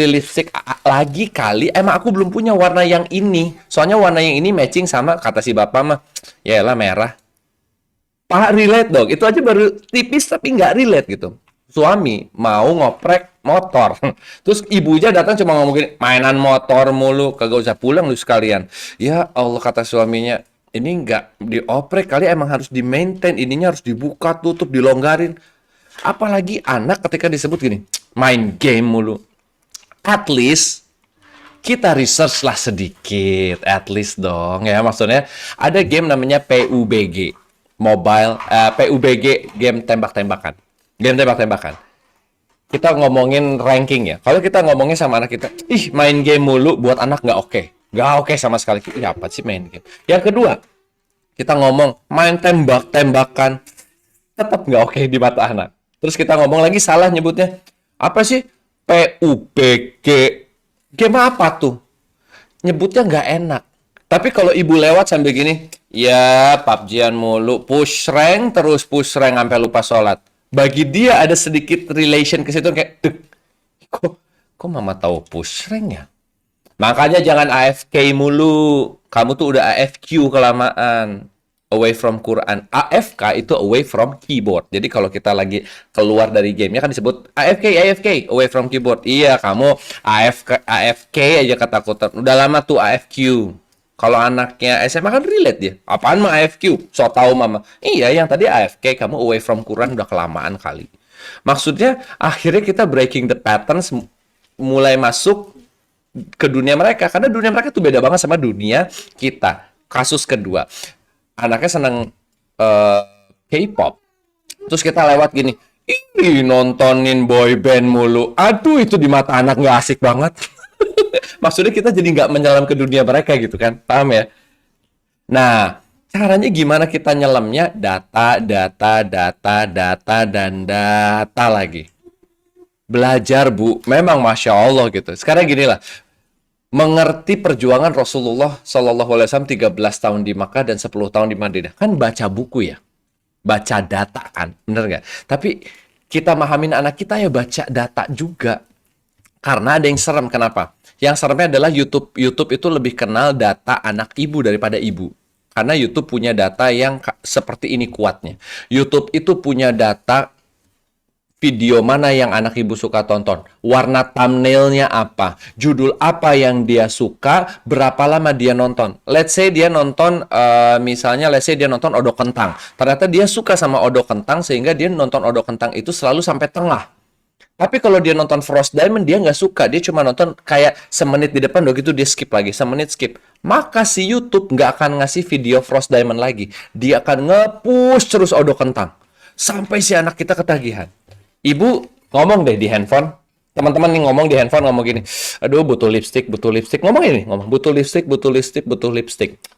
lipstick lagi kali. Emang aku belum punya warna yang ini. Soalnya warna yang ini matching sama kata si bapak mah. Ya elah merah. Pak relate dong. Itu aja baru tipis tapi nggak relate gitu. Suami mau ngoprek motor. Terus ibunya datang cuma ngomong gini, mainan motor mulu, kagak usah pulang lu sekalian. Ya Allah, kata suaminya, ini nggak dioprek kali, emang harus di-maintain. Ininya harus dibuka, tutup, dilonggarin. Apalagi anak ketika disebut gini, main game mulu. At least kita research lah sedikit, at least dong ya. Maksudnya ada game namanya PUBG, PUBG, game tembak-tembakan. Game tembak-tembakan. Kita ngomongin ranking ya. Kalau kita ngomongin sama anak kita, ih main game mulu buat anak nggak oke. Nggak oke sama sekali. Iya apa sih main game? Yang kedua, kita ngomong main tembak-tembakan, tetap nggak oke di mata anak. Terus kita ngomong lagi salah nyebutnya. Apa sih? PUBG. Game apa tuh? Nyebutnya nggak enak. Tapi kalau ibu lewat sambil gini, ya PUBG-an mulu, push rank sampai lupa sholat. Bagi dia ada sedikit relation ke situ kayak, kok mama tahu push rank ya? Makanya jangan AFK mulu. Kamu tuh udah AFQ kelamaan. Away from Quran. AFK itu away from keyboard. Jadi kalau kita lagi keluar dari gamenya kan disebut AFK, away from keyboard. Iya, kamu AFK aja ketakutan. Udah lama tuh AFQ. Kalau anaknya SMA kan relate dia. Apaan mah AFQ? So tau mama. Iya, yang tadi AFK, kamu away from Quran udah kelamaan kali. Maksudnya akhirnya kita breaking the patterns, mulai masuk ke dunia mereka. Karena dunia mereka tuh beda banget sama dunia kita. Kasus kedua. Anaknya seneng K-pop. Terus kita lewat gini, ih nontonin boy band mulu. Aduh itu di mata anak nggak asik banget. Maksudnya kita jadi nggak menyelam ke dunia mereka gitu kan, paham ya? Nah, caranya gimana kita nyelamnya? Data, dan data lagi. Belajar Bu, memang Masya Allah gitu. Sekarang gini lah, mengerti perjuangan Rasulullah SAW 13 tahun di Makkah dan 10 tahun di Madinah. Kan baca buku ya. Baca data kan. Bener nggak? Tapi kita mahamin anak kita ya baca data juga. Karena ada yang serem. Kenapa? Yang seremnya adalah YouTube. YouTube itu lebih kenal data anak ibu daripada ibu. Karena YouTube punya data yang seperti ini kuatnya. YouTube itu punya data video mana yang anak ibu suka tonton, warna thumbnailnya apa, judul apa yang dia suka, berapa lama dia nonton. Let's say dia nonton, misalnya let's say dia nonton Odok Kentang. Ternyata dia suka sama Odok Kentang sehingga dia nonton Odok Kentang itu selalu sampai tengah. Tapi kalau dia nonton Frost Diamond, dia nggak suka. Dia cuma nonton kayak semenit di depan, udah gitu dia skip lagi, semenit skip. Maka si YouTube nggak akan ngasih video Frost Diamond lagi. Dia akan nge-push terus Odok Kentang. Sampai si anak kita ketagihan. Ibu ngomong deh di handphone, teman-teman nih ngomong di handphone, ngomong gini, aduh butuh lipstick, ngomong ini, ngomong butuh lipstick.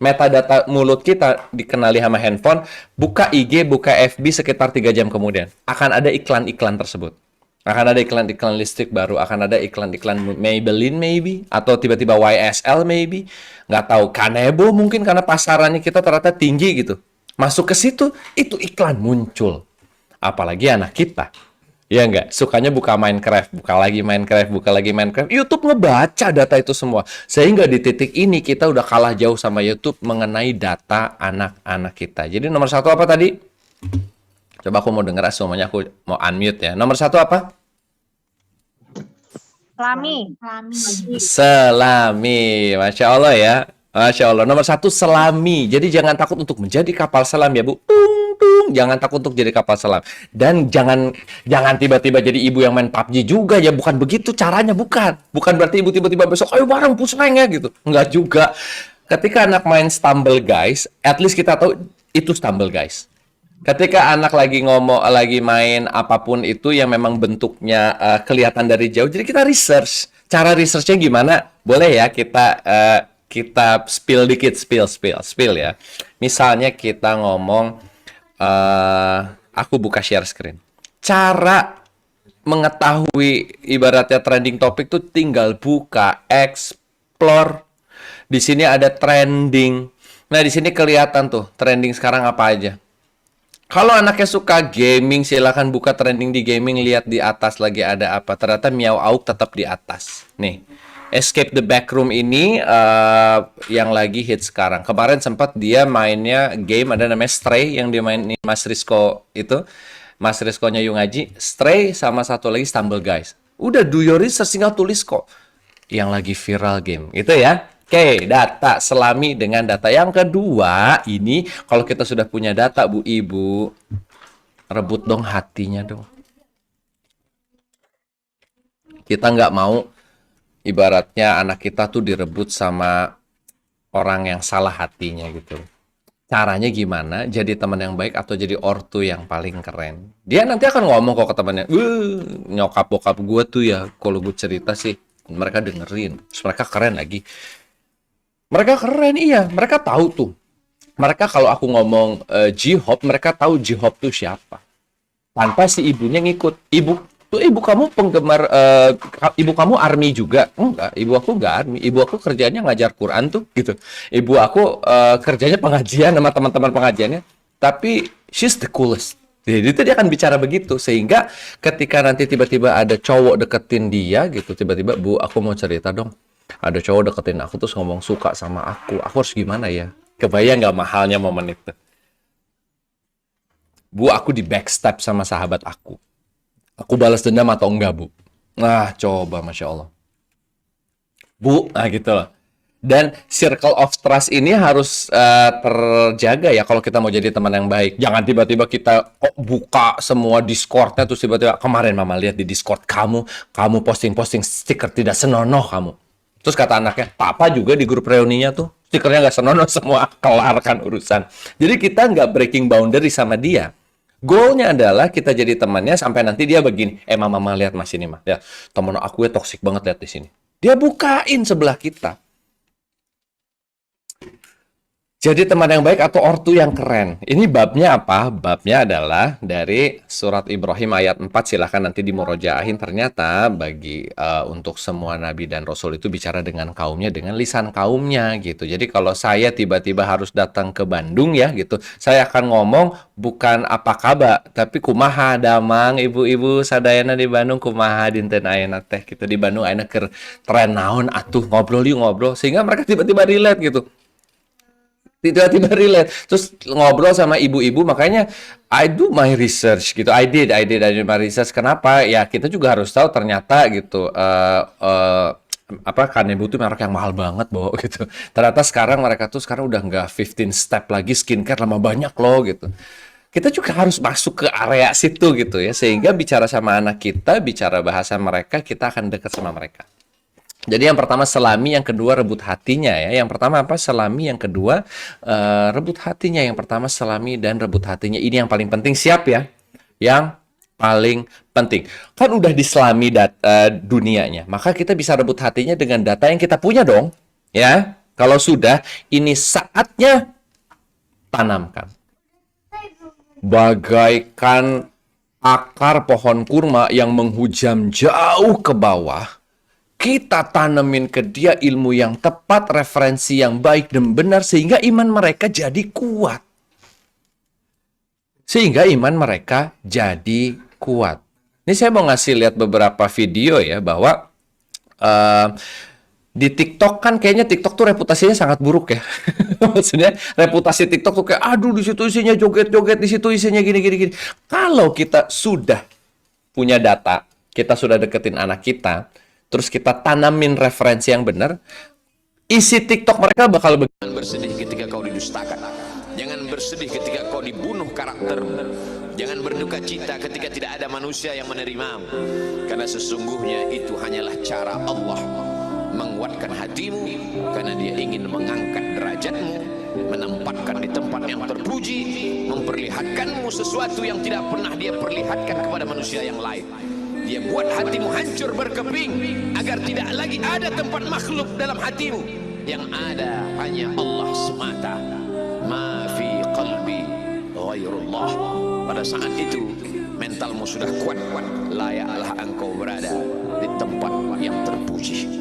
Metadata mulut kita dikenali sama handphone, buka IG, buka FB sekitar 3 jam kemudian, akan ada iklan-iklan tersebut. Akan ada iklan-iklan lipstick baru, akan ada iklan-iklan Maybelline maybe, atau tiba-tiba YSL maybe, nggak tahu, Kanebo mungkin karena pasarannya kita ternyata tinggi gitu. Masuk ke situ, itu iklan muncul. Apalagi anak kita. Ya enggak, sukanya buka Minecraft, buka lagi Minecraft. YouTube ngebaca data itu semua. Sehingga di titik ini kita udah kalah jauh sama YouTube mengenai data anak-anak kita. Jadi nomor 1 apa tadi? Coba aku mau dengar semuanya, aku mau unmute ya. Nomor 1 apa? Selami. Masya Allah ya. Masya Allah. Nomor 1 selami. Jadi jangan takut untuk menjadi kapal selam ya Bu. Jangan takut untuk jadi kapal selam. Dan jangan tiba-tiba jadi ibu yang main PUBG juga ya. Bukan begitu caranya, bukan. Bukan berarti ibu tiba-tiba besok, ayo bareng push rank ya gitu. Enggak juga. Ketika anak main Stumble Guys, at least kita tahu itu Stumble Guys. Ketika anak lagi main apapun itu yang memang bentuknya kelihatan dari jauh, jadi kita research. Cara researchnya gimana? Boleh ya kita spill dikit, spill ya. Misalnya kita ngomong, aku buka share screen. Cara mengetahui ibaratnya trending topik tuh tinggal buka, explore. Di sini ada trending. Nah, di sini kelihatan tuh trending sekarang apa aja. Kalau anaknya suka gaming, silakan buka trending di gaming, lihat di atas lagi ada apa. Ternyata Miao Auk tetap di atas. Nih, Escape the Backroom ini yang lagi hit sekarang. Kemarin sempat dia mainnya game ada namanya Stray yang dia mainin Mas Rizko itu. Mas Rizko-nya Yungaji, Stray sama satu lagi Stumble Guys. Udah do your research, tinggal tulis kok. Yang lagi viral game. Itu ya. Oke, data, selami dengan data. Yang kedua, ini kalau kita sudah punya data, Bu Ibu, rebut dong hatinya dong. Kita nggak mau ibaratnya anak kita tuh direbut sama orang yang salah hatinya gitu. Caranya gimana? Jadi teman yang baik atau jadi ortu yang paling keren? Dia nanti akan ngomong kok ke temannya, nyokap bokap gue tuh ya, kalau gue cerita sih, mereka dengerin. Terus mereka keren lagi. Mereka keren, iya. Mereka tahu tuh. Mereka kalau aku ngomong J-Hope, mereka tahu J-Hope tuh siapa. Tanpa si ibunya ngikut. Ibu kamu penggemar, ibu kamu army juga? Enggak, ibu aku enggak army. Ibu aku kerjanya ngajar Quran tuh, gitu. Ibu aku kerjanya pengajian sama teman-teman pengajiannya. Tapi she's the coolest. Jadi itu dia akan bicara begitu. Sehingga ketika nanti tiba-tiba ada cowok deketin dia, gitu. Tiba-tiba, Bu, aku mau cerita dong. Ada cowok deketin aku terus ngomong suka sama aku. Aku harus gimana ya? Kebayang nggak mahalnya momen itu? Bu, aku di backstab sama sahabat aku. Aku balas dendam atau enggak, Bu? Nah, coba, Masya Allah. Bu, nah gitu loh. Dan circle of trust ini harus terjaga ya kalau kita mau jadi teman yang baik. Jangan tiba-tiba kita buka semua Discord-nya terus tiba-tiba kemarin Mama lihat di Discord kamu posting-posting stiker tidak senonoh kamu. Terus kata anaknya, Papa juga di grup reuninya tuh stikernya nggak senonoh semua, kelar kan urusan. Jadi kita nggak breaking boundary sama dia. Goalnya adalah kita jadi temannya sampai nanti dia begini, mama lihat mas ini mah, ya temen aku ya toksik banget lihat di sini. Dia bukain sebelah kita. Jadi teman yang baik atau ortu yang keren. Ini babnya apa? Babnya adalah dari surat Ibrahim ayat 4. Silahkan nanti dimurojaahin. Ternyata bagi untuk semua nabi dan rasul itu bicara dengan kaumnya, dengan lisan kaumnya gitu. Jadi kalau saya tiba-tiba harus datang ke Bandung ya gitu, saya akan ngomong bukan apa kabar, tapi kumaha damang ibu-ibu sadayana di Bandung, kumaha dinten ayeuna teh gitu. Di Bandung ayeuna keur tren naon atuh, ngobrol yuk ngobrol. Sehingga mereka tiba-tiba relate gitu. Tiba-tiba relate, terus ngobrol sama ibu-ibu. Makanya I do my research gitu, I did my research. Kenapa? Ya kita juga harus tahu ternyata gitu Kanebo tuh merek yang mahal banget Bo gitu. Ternyata sekarang mereka tuh udah nggak 15 step lagi skincare lama banyak loh gitu. Kita juga harus masuk ke area situ gitu ya, sehingga bicara sama anak kita, bicara bahasa mereka, kita akan dekat sama mereka. Jadi yang pertama selami, yang kedua rebut hatinya ya. Yang pertama apa? Selami, yang kedua rebut hatinya. Yang pertama selami dan rebut hatinya. Ini yang paling penting, siap ya? Yang paling penting. Kan udah diselami dunianya. Maka kita bisa rebut hatinya dengan data yang kita punya dong. Ya, kalau sudah, ini saatnya tanamkan. Bagaikan akar pohon kurma yang menghujam jauh ke bawah, kita tanemin ke dia ilmu yang tepat, referensi yang baik dan benar, sehingga iman mereka jadi kuat. Ini saya mau ngasih lihat beberapa video ya, bahwa di TikTok kan kayaknya TikTok tuh reputasinya sangat buruk ya. Maksudnya reputasi TikTok tuh kayak, aduh di situ isinya joget-joget, di situ isinya gini-gini. Kalau kita sudah punya data, kita sudah deketin anak kita, terus kita tanamin referensi yang benar, isi TikTok mereka bakal Jangan bersedih ketika kau didustakan. Jangan bersedih ketika kau dibunuh karakter. Jangan berduka cita ketika tidak ada manusia yang menerimamu. Karena sesungguhnya itu hanyalah cara Allah menguatkan hatimu, karena dia ingin mengangkat derajatmu, menempatkan di tempat yang terpuji, memperlihatkanmu sesuatu yang tidak pernah dia perlihatkan kepada manusia yang lain. Dia buat hatimu hancur berkeping agar tidak lagi ada tempat makhluk dalam hatimu. Yang ada hanya Allah semata. Ma fi qalbi ghairullah. Pada saat itu mentalmu sudah kuat, layaklah engkau berada di tempat yang terpuji.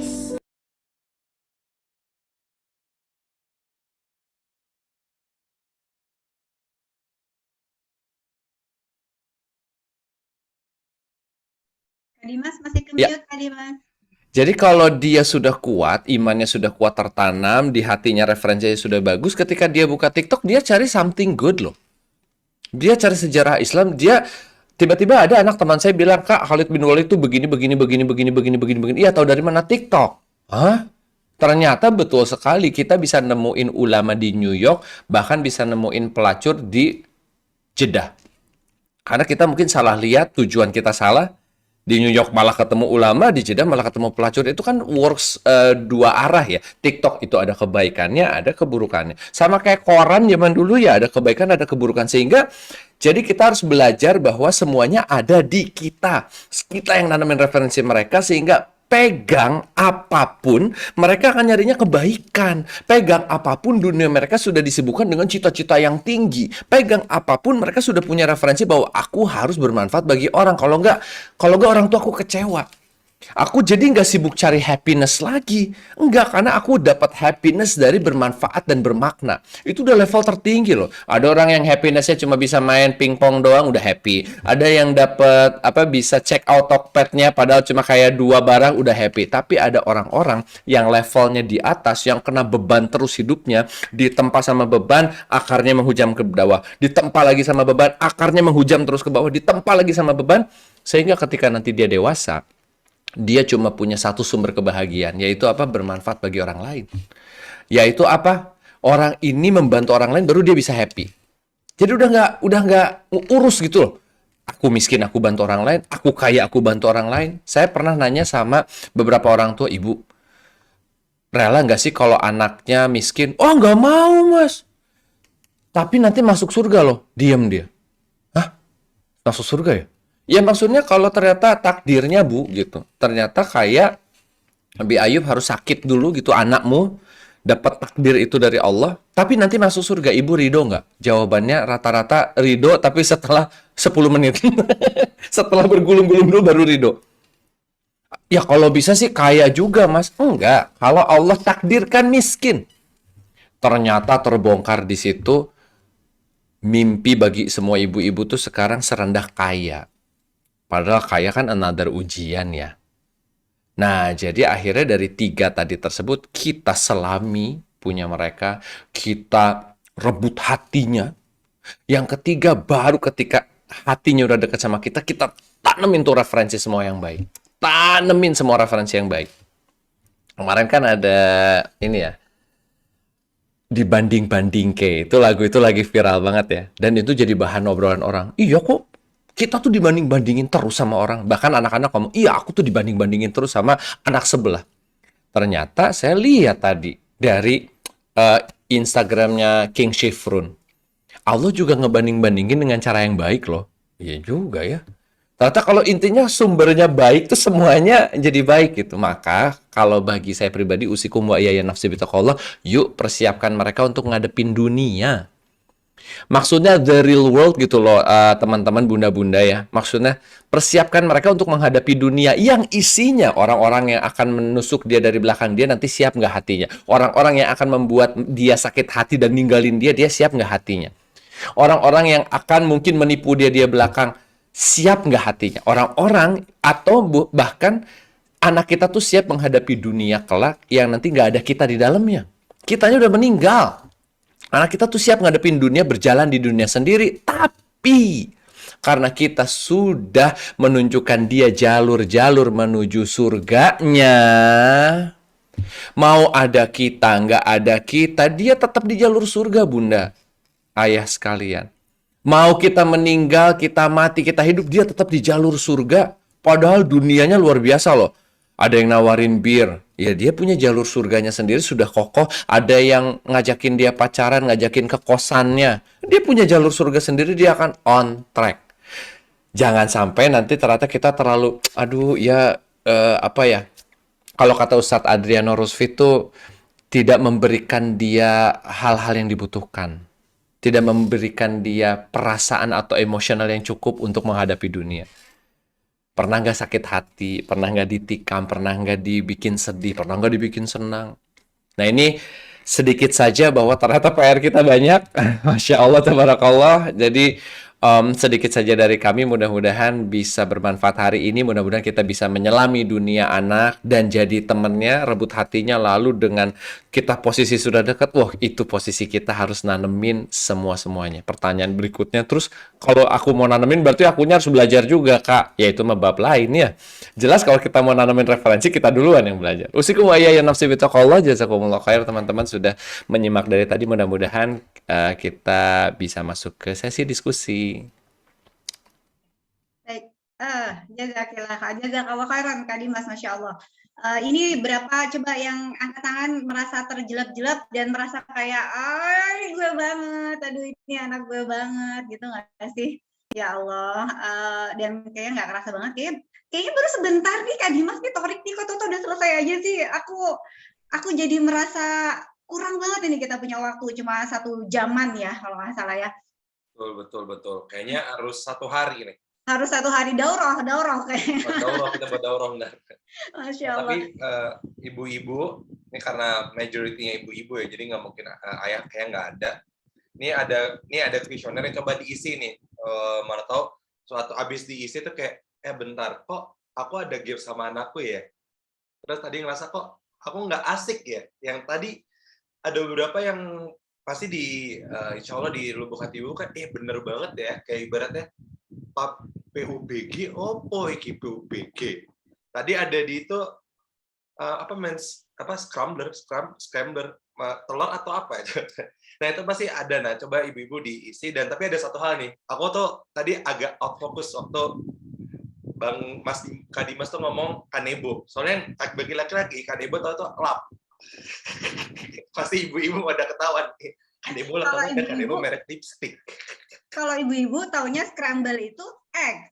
Dimas masih ke Ya. mute, Dimas. Jadi kalau dia sudah kuat, imannya sudah kuat tertanam, di hatinya referensinya sudah bagus, ketika dia buka TikTok, dia cari something good loh. Dia cari sejarah Islam, dia tiba-tiba ada anak teman saya bilang, Kak, Khalid bin Walid itu begini. Iya, tahu dari mana? TikTok. Hah? Ternyata betul sekali, kita bisa nemuin ulama di New York, bahkan bisa nemuin pelacur di Jeddah. Karena kita mungkin salah lihat, tujuan kita salah, Di New York malah ketemu ulama, di Jeddah malah ketemu pelacur. Itu kan works dua arah ya. TikTok itu ada kebaikannya, ada keburukannya. Sama kayak koran zaman dulu ya, ada kebaikan, ada keburukan. Sehingga jadi kita harus belajar bahwa semuanya ada di kita. Kita yang nanamin referensi mereka sehingga pegang apapun, mereka akan nyarinya kebaikan. Pegang apapun, dunia mereka sudah disibukkan dengan cita-cita yang tinggi. Pegang apapun, mereka sudah punya referensi bahwa aku harus bermanfaat bagi orang. Kalau nggak orang tua aku kecewa. Aku jadi nggak sibuk cari happiness lagi. Enggak, karena aku dapat happiness dari bermanfaat dan bermakna. Itu udah level tertinggi loh. Ada orang yang happinessnya cuma bisa main pingpong doang udah happy. Ada yang dapat bisa check out Tokped-nya padahal cuma kayak 2 barang udah happy. Tapi ada orang-orang yang levelnya di atas yang kena beban terus hidupnya, ditempa sama beban, akarnya menghujam ke bawah. Ditempa lagi sama beban, akarnya menghujam terus ke bawah, ditempa lagi sama beban, sehingga ketika nanti dia dewasa, dia cuma punya satu sumber kebahagiaan, yaitu apa? Bermanfaat bagi orang lain. Yaitu apa? Orang ini membantu orang lain, baru dia bisa happy. Jadi udah nggak urus gitu loh. Aku miskin, aku bantu orang lain. Aku kaya, aku bantu orang lain. Saya pernah nanya sama beberapa orang tua, ibu, rela nggak sih kalau anaknya miskin? Oh, nggak mau, Mas. Tapi nanti masuk surga loh. Diam dia. Hah? Masuk surga ya? Ya maksudnya kalau ternyata takdirnya Bu gitu. Ternyata kayak Nabi Ayub harus sakit dulu gitu anakmu. Dapat takdir itu dari Allah. Tapi nanti masuk surga. Ibu ridho nggak? Jawabannya rata-rata ridho tapi setelah 10 menit. Setelah bergulung-gulung dulu baru ridho. Ya kalau bisa sih kaya juga Mas. Enggak. Kalau Allah takdirkan miskin. Ternyata terbongkar di situ. Mimpi bagi semua ibu-ibu tuh sekarang serendah kaya. Padahal kaya kan another ujian ya. Nah, jadi akhirnya dari 3 tadi tersebut, kita selami punya mereka, kita rebut hatinya. Yang ketiga, baru ketika hatinya udah dekat sama kita, kita tanemin tuh referensi semua yang baik. Tanemin semua referensi yang baik. Kemarin kan ada ini ya, dibanding-banding ke, itu lagu itu lagi viral banget ya. Dan itu jadi bahan obrolan orang. Iya kok, kita tuh dibanding-bandingin terus sama orang. Bahkan anak-anak ngomong, iya aku tuh dibanding-bandingin terus sama anak sebelah. Ternyata saya lihat tadi dari Instagramnya King Shifrun. Allah juga ngebanding-bandingin dengan cara yang baik loh. Iya juga ya. Ternyata kalau intinya sumbernya baik tuh semuanya jadi baik gitu. Maka kalau bagi saya pribadi, usikum wa iyaya nafsi bitaqallah, yuk persiapkan mereka untuk ngadepin dunia. Maksudnya the real world gitu loh, teman-teman bunda-bunda ya. Maksudnya persiapkan mereka untuk menghadapi dunia yang isinya orang-orang yang akan menusuk dia dari belakang dia, nanti siap nggak hatinya. Orang-orang yang akan membuat dia sakit hati dan ninggalin dia, dia siap nggak hatinya. Orang-orang yang akan mungkin menipu dia belakang, siap nggak hatinya. Orang-orang atau bahkan anak kita tuh siap menghadapi dunia kelak yang nanti nggak ada kita di dalamnya. Kitanya udah meninggal. Anak kita tuh siap ngadepin dunia, berjalan di dunia sendiri. Tapi karena kita sudah menunjukkan dia jalur-jalur menuju surganya, mau ada kita, nggak ada kita, dia tetap di jalur surga, bunda, ayah sekalian. Mau kita meninggal, kita mati, kita hidup, dia tetap di jalur surga. Padahal dunianya luar biasa loh. Ada yang nawarin bir, ya dia punya jalur surganya sendiri sudah kokoh. Ada yang ngajakin dia pacaran, ngajakin ke kosannya, dia punya jalur surga sendiri, dia akan on track. Jangan sampai nanti ternyata kita terlalu, aduh ya apa ya, kalau kata Ustadz Adriano Rusfi itu tidak memberikan dia hal-hal yang dibutuhkan, tidak memberikan dia perasaan atau emosional yang cukup untuk menghadapi dunia. Pernah nggak sakit hati, pernah nggak ditikam, pernah nggak dibikin sedih, pernah nggak dibikin senang. Nah ini sedikit saja bahwa ternyata PR kita banyak. Masya Allah, tabarakallah. Jadi sedikit saja dari kami, mudah-mudahan bisa bermanfaat hari ini. Mudah-mudahan kita bisa menyelami dunia anak dan jadi temennya, rebut hatinya. Lalu dengan kita posisi sudah dekat, wah itu posisi kita harus nanemin semua-semuanya. Pertanyaan berikutnya, terus kalau aku mau nanemin berarti akunya harus belajar juga, Kak. Ya itu mah bab lain ya. Jelas kalau kita mau nanemin referensi, kita duluan yang belajar. Usikum wa iyaya nafsi bitaqallah. Jazakumullah khair, teman-teman sudah menyimak dari tadi. Mudah-mudahan kita bisa masuk ke sesi diskusi. Jazakallah khairan Kak Dimas, Masya Allah. Ini berapa coba yang angkat tangan merasa terjelap-jelap dan merasa kayak, ay gue banget, aduh ini anak gue banget, gitu nggak sih? Ya Allah, dan kayaknya nggak kerasa banget, kayaknya baru sebentar nih Kak Dimas nih, Torik nih kok udah selesai aja sih. Aku jadi merasa kurang banget ini kita punya waktu cuma 1 jaman ya kalau nggak salah ya. Betul. Kayaknya harus 1 hari nih. Harus 1 hari daurah kayaknya. Kita buat daurah benar. Masya Nah, Allah. tapi ibu-ibu, ini karena majority-nya ibu-ibu ya, jadi nggak mungkin ayah kayak nggak ada. Ini ada kuesioner yang coba diisi nih. Mana tahu suatu abis diisi tuh kayak, bentar, kok aku ada game sama anakku ya? Terus tadi ngerasa kok aku nggak asik ya? Yang tadi ada beberapa yang pasti insya Allah di lubuk hati ibu kan, bener banget ya, kayak ibaratnya PUBG, opo iki PUBG. Tadi ada di itu scrambler telur atau apa itu. Nah itu pasti ada. Nah coba ibu-ibu diisi. Dan tapi ada satu hal nih, aku tuh tadi agak out focus waktu Kak Dimas tuh ngomong kanebo. Soalnya bagi laki-laki kanebo tau tuh lap. Pasti ibu-ibu pada ketahuan. Kanebo lah, ada kanebo merek lipstick. Kalau ibu-ibu taunya scramble itu egg.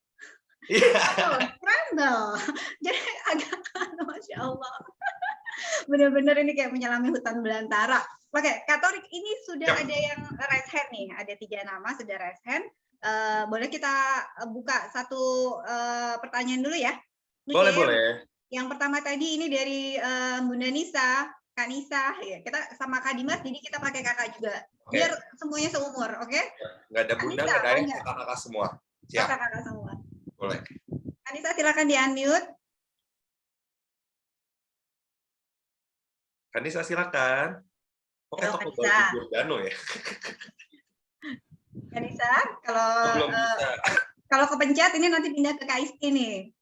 Scramble. Jadi agak Masya Allah. Bener-bener ini kayak menyelami hutan belantara. Oke, Kak Torik, ini sudah ada yang raise hand nih. Ada 3 nama sudah raise hand. Boleh kita buka satu pertanyaan dulu ya? Boleh. Yang pertama tadi ini dari Bunda Nisa, Kak Nisa. Ya, kita sama Kak Dimas, jadi kita pakai kakak juga. Biar semuanya seumur, oke? Nggak ada bunda, nggak ada ayah, kakak semua. Siap. Kakak semua. Boleh. Kak Nisa, silakan di-unmute. Kanisa silakan. Oke, toko Giordano ya. Kanisa, Belum bisa. kalau kepencet ini nanti pindah ke KIST nih.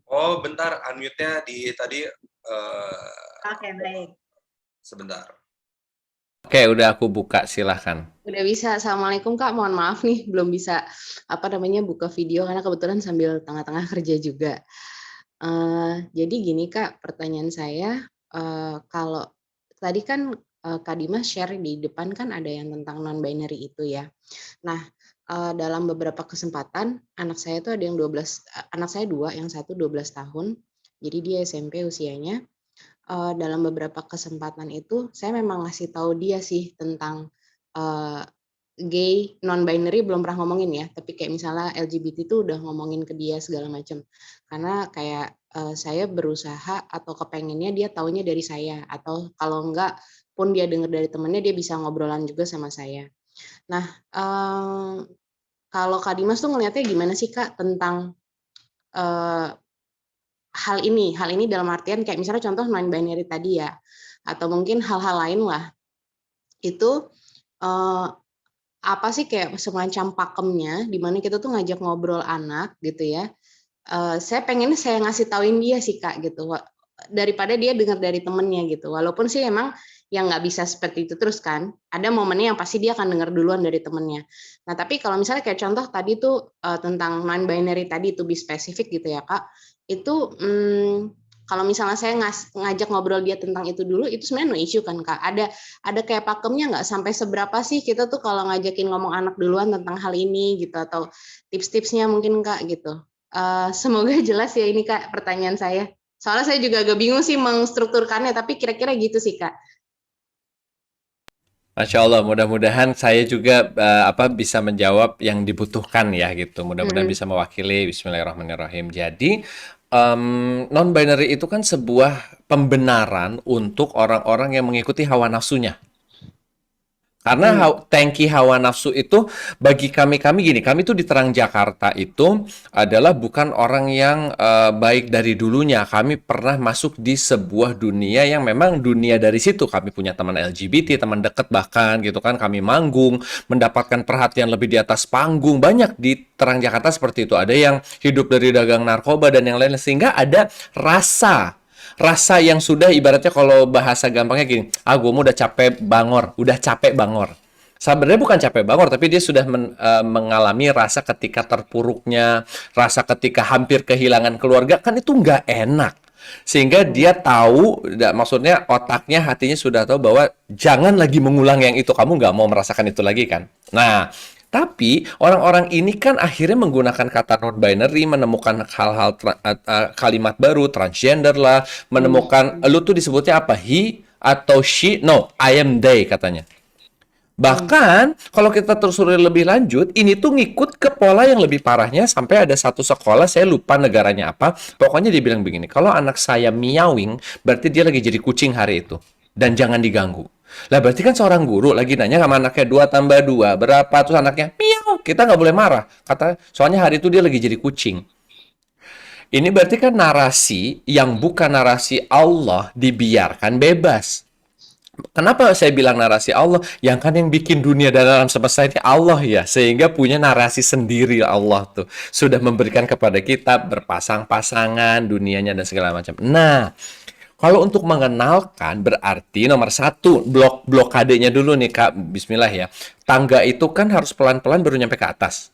Oh, bentar, unmute-nya tadi. Oke, baik. Sebentar. Oke, udah aku buka, silahkan. Udah bisa. Assalamualaikum Kak, mohon maaf nih belum bisa buka video karena kebetulan sambil tengah-tengah kerja juga. Jadi gini Kak, pertanyaan saya, kalau tadi kan Kak Dimas share di depan kan ada yang tentang non-binary itu ya. Nah, dalam beberapa kesempatan anak saya tuh ada yang 12, anak saya 2, yang satu 12 tahun, jadi dia SMP usianya. Dalam beberapa kesempatan itu saya memang ngasih tahu dia sih tentang gay, non-binary belum pernah ngomongin ya, tapi kayak misalnya LGBT itu udah ngomongin ke dia segala macam. Karena kayak saya berusaha atau kepengennya dia taunya dari saya, atau kalau enggak pun dia dengar dari temennya dia bisa ngobrolan juga sama saya. Nah, kalau Kak Dimas tuh ngelihatnya gimana sih Kak tentang hal ini dalam artian kayak misalnya contoh non-binary tadi ya, atau mungkin hal-hal lain lah, itu apa sih kayak semacam pakemnya di mana kita tuh ngajak ngobrol anak gitu ya. Saya pengen saya ngasih tauin dia sih Kak gitu, daripada dia dengar dari temennya gitu. Walaupun sih emang yang nggak bisa seperti itu terus kan, ada momennya yang pasti dia akan dengar duluan dari temennya. Nah tapi kalau misalnya kayak contoh tadi tuh tentang non-binary tadi, to be spesifik gitu ya Kak, itu kalau misalnya saya ngajak ngobrol dia tentang itu dulu, itu sebenarnya no issue kan Kak. Ada kayak pakemnya nggak, sampai seberapa sih kita tuh kalau ngajakin ngomong anak duluan tentang hal ini gitu, atau tips-tipsnya mungkin Kak gitu. Semoga jelas ya ini Kak pertanyaan saya. Soalnya saya juga agak bingung sih mengstrukturkannya, tapi kira-kira gitu sih Kak. Masya Allah, mudah-mudahan saya juga bisa menjawab yang dibutuhkan ya gitu. Mudah-mudahan bisa mewakili. Bismillahirrahmanirrahim. Jadi non-binary itu kan sebuah pembenaran untuk orang-orang yang mengikuti hawa nafsunya. Karena tangki hawa nafsu itu bagi kami gini, kami tuh di Terang Jakarta itu adalah bukan orang yang baik dari dulunya. Kami pernah masuk di sebuah dunia yang memang dunia dari situ. Kami punya teman LGBT, teman dekat bahkan gitu kan. Kami manggung, mendapatkan perhatian lebih di atas panggung. Banyak di Terang Jakarta seperti itu. Ada yang hidup dari dagang narkoba dan yang lain. Sehingga ada rasa yang sudah ibaratnya kalau bahasa gampangnya gini, gue udah capek bangor. Sebenarnya bukan capek banget, tapi dia sudah mengalami rasa ketika terpuruknya, rasa ketika hampir kehilangan keluarga, kan itu nggak enak. Sehingga dia tahu, maksudnya otaknya, hatinya sudah tahu bahwa jangan lagi mengulang yang itu, kamu nggak mau merasakan itu lagi kan. Nah, tapi orang-orang ini kan akhirnya menggunakan kata non-binary, menemukan hal-hal kalimat baru, transgender lah, menemukan, lu tuh disebutnya apa? He atau she? No, I am they katanya. Bahkan kalau kita telusuri lebih lanjut, ini tuh ngikut ke pola yang lebih parahnya sampai ada satu sekolah, saya lupa negaranya apa, pokoknya dia bilang begini, kalau anak saya miawing, berarti dia lagi jadi kucing hari itu. Dan jangan diganggu. Lah berarti kan seorang guru lagi nanya sama anaknya 2 tambah 2, berapa? Terus anaknya, miau, kita nggak boleh marah. Kata, soalnya hari itu dia lagi jadi kucing. Ini berarti kan narasi yang bukan narasi Allah dibiarkan bebas. Kenapa saya bilang narasi Allah? Yang kan yang bikin dunia dan alam semesta ini Allah ya. Sehingga punya narasi sendiri Allah tuh. Sudah memberikan kepada kita berpasang-pasangan, dunianya dan segala macam. Nah, kalau untuk mengenalkan berarti nomor 1, blokadenya dulu nih Kak. Bismillah ya. Tangga itu kan harus pelan-pelan baru nyampe ke atas.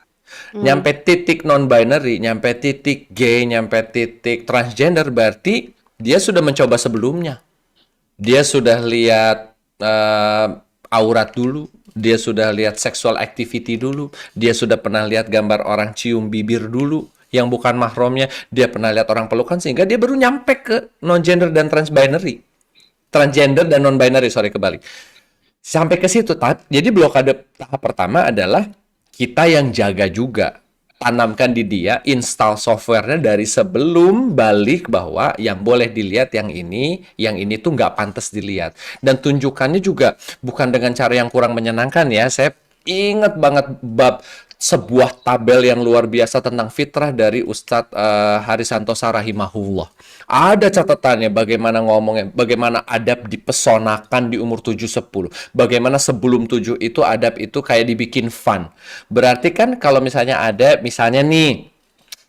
Nyampe titik non-binary, nyampe titik gay, nyampe titik transgender, berarti dia sudah mencoba sebelumnya. Dia sudah lihat aurat dulu, dia sudah lihat sexual activity dulu, dia sudah pernah lihat gambar orang cium bibir dulu yang bukan mahramnya, dia pernah lihat orang pelukan, sehingga dia baru nyampe ke non-gender dan transbinary. Transgender dan non-binary, sorry kebalik. Sampai ke situ, jadi blokade tahap pertama adalah kita yang jaga juga. Tanamkan di dia, install softwarenya dari sebelum balik bahwa yang boleh dilihat yang ini tuh nggak pantas dilihat. Dan tunjukkannya juga bukan dengan cara yang kurang menyenangkan ya. Saya ingat banget bab sebuah tabel yang luar biasa tentang fitrah dari Ustadz Harisanto Sarahimahullah. Ada catatannya bagaimana ngomongnya, bagaimana adab dipesonakan di umur 7-10. Bagaimana sebelum 7 itu adab itu kayak dibikin fun. Berarti kan kalau misalnya nih,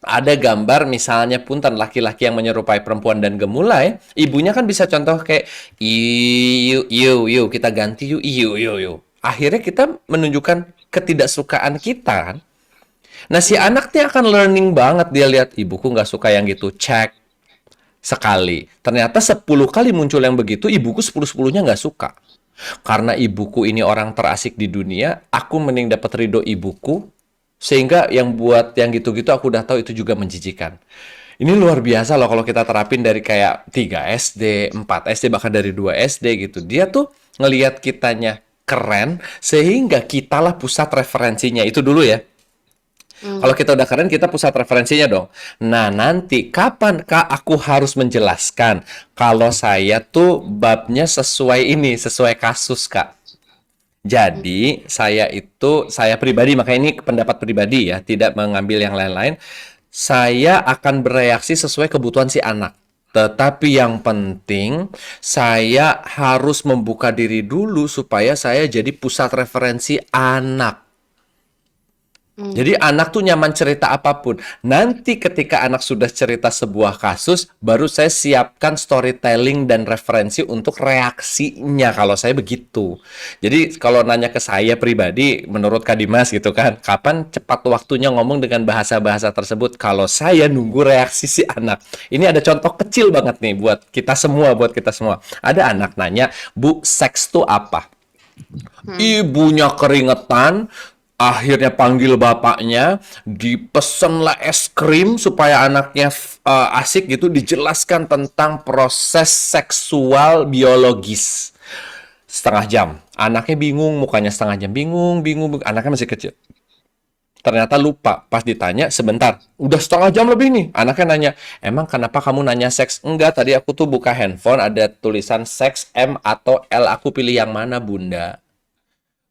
ada gambar misalnya punten laki-laki yang menyerupai perempuan dan gemulai, ibunya kan bisa contoh kayak yuk kita ganti yuk. Akhirnya kita menunjukkan ketidaksukaan kita kan. Nah si anaknya akan learning banget, dia lihat ibuku nggak suka yang gitu, cek sekali. Ternyata 10 kali muncul yang begitu, ibuku 10-10-nya nggak suka. Karena ibuku ini orang terasik di dunia, aku mending dapat ridho ibuku, sehingga yang buat yang gitu-gitu aku udah tahu itu juga menjijikan. Ini luar biasa loh kalau kita terapin dari kayak 3 SD, 4 SD, bahkan dari 2 SD gitu. Dia tuh ngelihat kitanya keren, sehingga kitalah pusat referensinya. Itu dulu ya. Kalau kita udah keren, kita pusat referensinya dong. Nah, nanti kapan Kak aku harus menjelaskan kalau saya tuh babnya sesuai kasus Kak. Jadi, saya pribadi, makanya ini pendapat pribadi ya, tidak mengambil yang lain-lain. Saya akan bereaksi sesuai kebutuhan si anak. Tetapi yang penting, saya harus membuka diri dulu supaya saya jadi pusat referensi anak. Jadi anak tuh nyaman cerita apapun. Nanti ketika anak sudah cerita sebuah kasus, baru saya siapkan storytelling dan referensi untuk reaksinya kalau saya begitu. Jadi kalau nanya ke saya pribadi, menurut Kak Dimas gitu kan, kapan cepat waktunya ngomong dengan bahasa-bahasa tersebut? Kalau saya nunggu reaksi si anak. Ini ada contoh kecil banget nih buat kita semua. Ada anak nanya, Bu, seks tuh apa? Ibunya keringetan, akhirnya panggil bapaknya, dipesenlah es krim supaya anaknya asik gitu, dijelaskan tentang proses seksual biologis. Setengah jam. Anaknya bingung, mukanya setengah jam bingung. Anaknya masih kecil. Ternyata lupa. Pas ditanya, sebentar. Udah setengah jam lebih nih. Anaknya nanya, emang kenapa kamu nanya seks? Enggak, tadi aku tuh buka handphone, ada tulisan seks M atau L. Aku pilih yang mana, Bunda?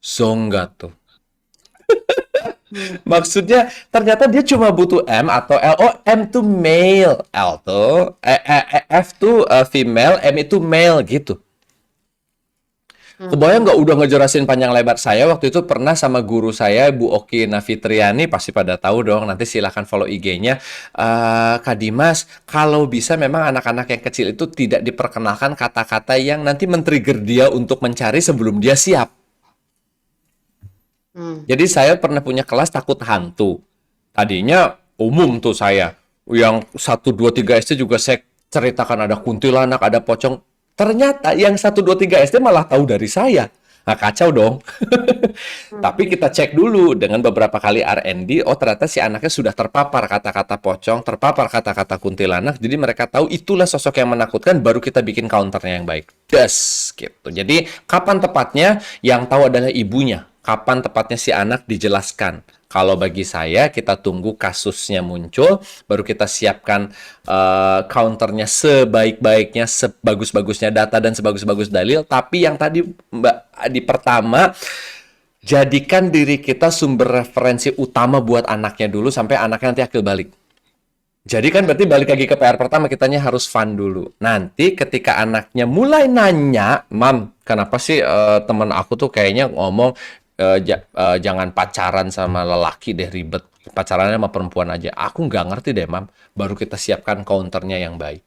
Zonga tuh. Maksudnya ternyata dia cuma butuh M atau L. Oh, M tuh male, L tuh F tuh female, M itu male gitu. Kebayang nggak udah ngejelasin panjang lebar. Saya waktu itu pernah sama guru saya, Bu Oki Nafitriani, pasti pada tahu dong, nanti silahkan follow IG-nya. Kak Dimas, kalau bisa memang anak-anak yang kecil itu tidak diperkenalkan kata-kata yang nanti men-trigger dia untuk mencari sebelum dia siap. Jadi saya pernah punya kelas takut hantu. Tadinya umum tuh saya. Yang 1, 2, 3 SD juga saya ceritakan ada kuntilanak, ada pocong. Ternyata yang 1, 2, 3 SD malah tahu dari saya. Nah, kacau dong. Tapi kita cek dulu dengan beberapa kali R&D, oh ternyata si anaknya sudah terpapar kata-kata pocong, terpapar kata-kata kuntilanak, jadi mereka tahu itulah sosok yang menakutkan, baru kita bikin counternya yang baik. Gitu. Jadi, kapan tepatnya yang tahu adalah ibunya. Kapan tepatnya si anak dijelaskan. Kalau bagi saya, kita tunggu kasusnya muncul, baru kita siapkan counternya sebaik-baiknya, sebagus-bagusnya data dan sebagus-bagus dalil. Tapi yang tadi Mbak di pertama, jadikan diri kita sumber referensi utama buat anaknya dulu sampai anaknya nanti akil balik. Jadi kan berarti balik lagi ke PR pertama, kitanya harus fun dulu. Nanti ketika anaknya mulai nanya, Mam, kenapa sih temen aku tuh kayaknya ngomong jangan pacaran sama lelaki deh, ribet. Pacarannya sama perempuan aja. Aku nggak ngerti deh, Mam. Baru kita siapkan counternya yang baik.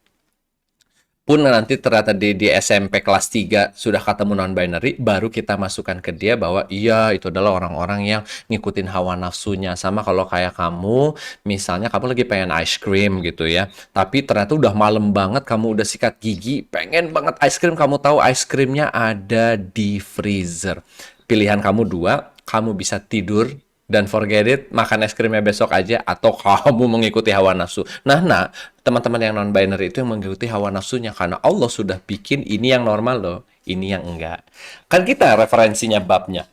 Pun nanti ternyata di SMP kelas 3 sudah ketemu non-binary, baru kita masukkan ke dia bahwa iya, itu adalah orang-orang yang ngikutin hawa nafsunya. Sama kalau kayak kamu, misalnya kamu lagi pengen ice cream gitu ya, tapi ternyata udah malam banget, kamu udah sikat gigi, pengen banget ice cream, kamu tahu ice creamnya ada di freezer. Pilihan kamu dua, kamu bisa tidur dan forget it, makan es krimnya besok aja, atau kamu mengikuti hawa nafsu. Nah, teman-teman yang non-binary itu yang mengikuti hawa nafsunya, karena Allah sudah bikin ini yang normal loh, ini yang enggak. Kan kita referensinya babnya.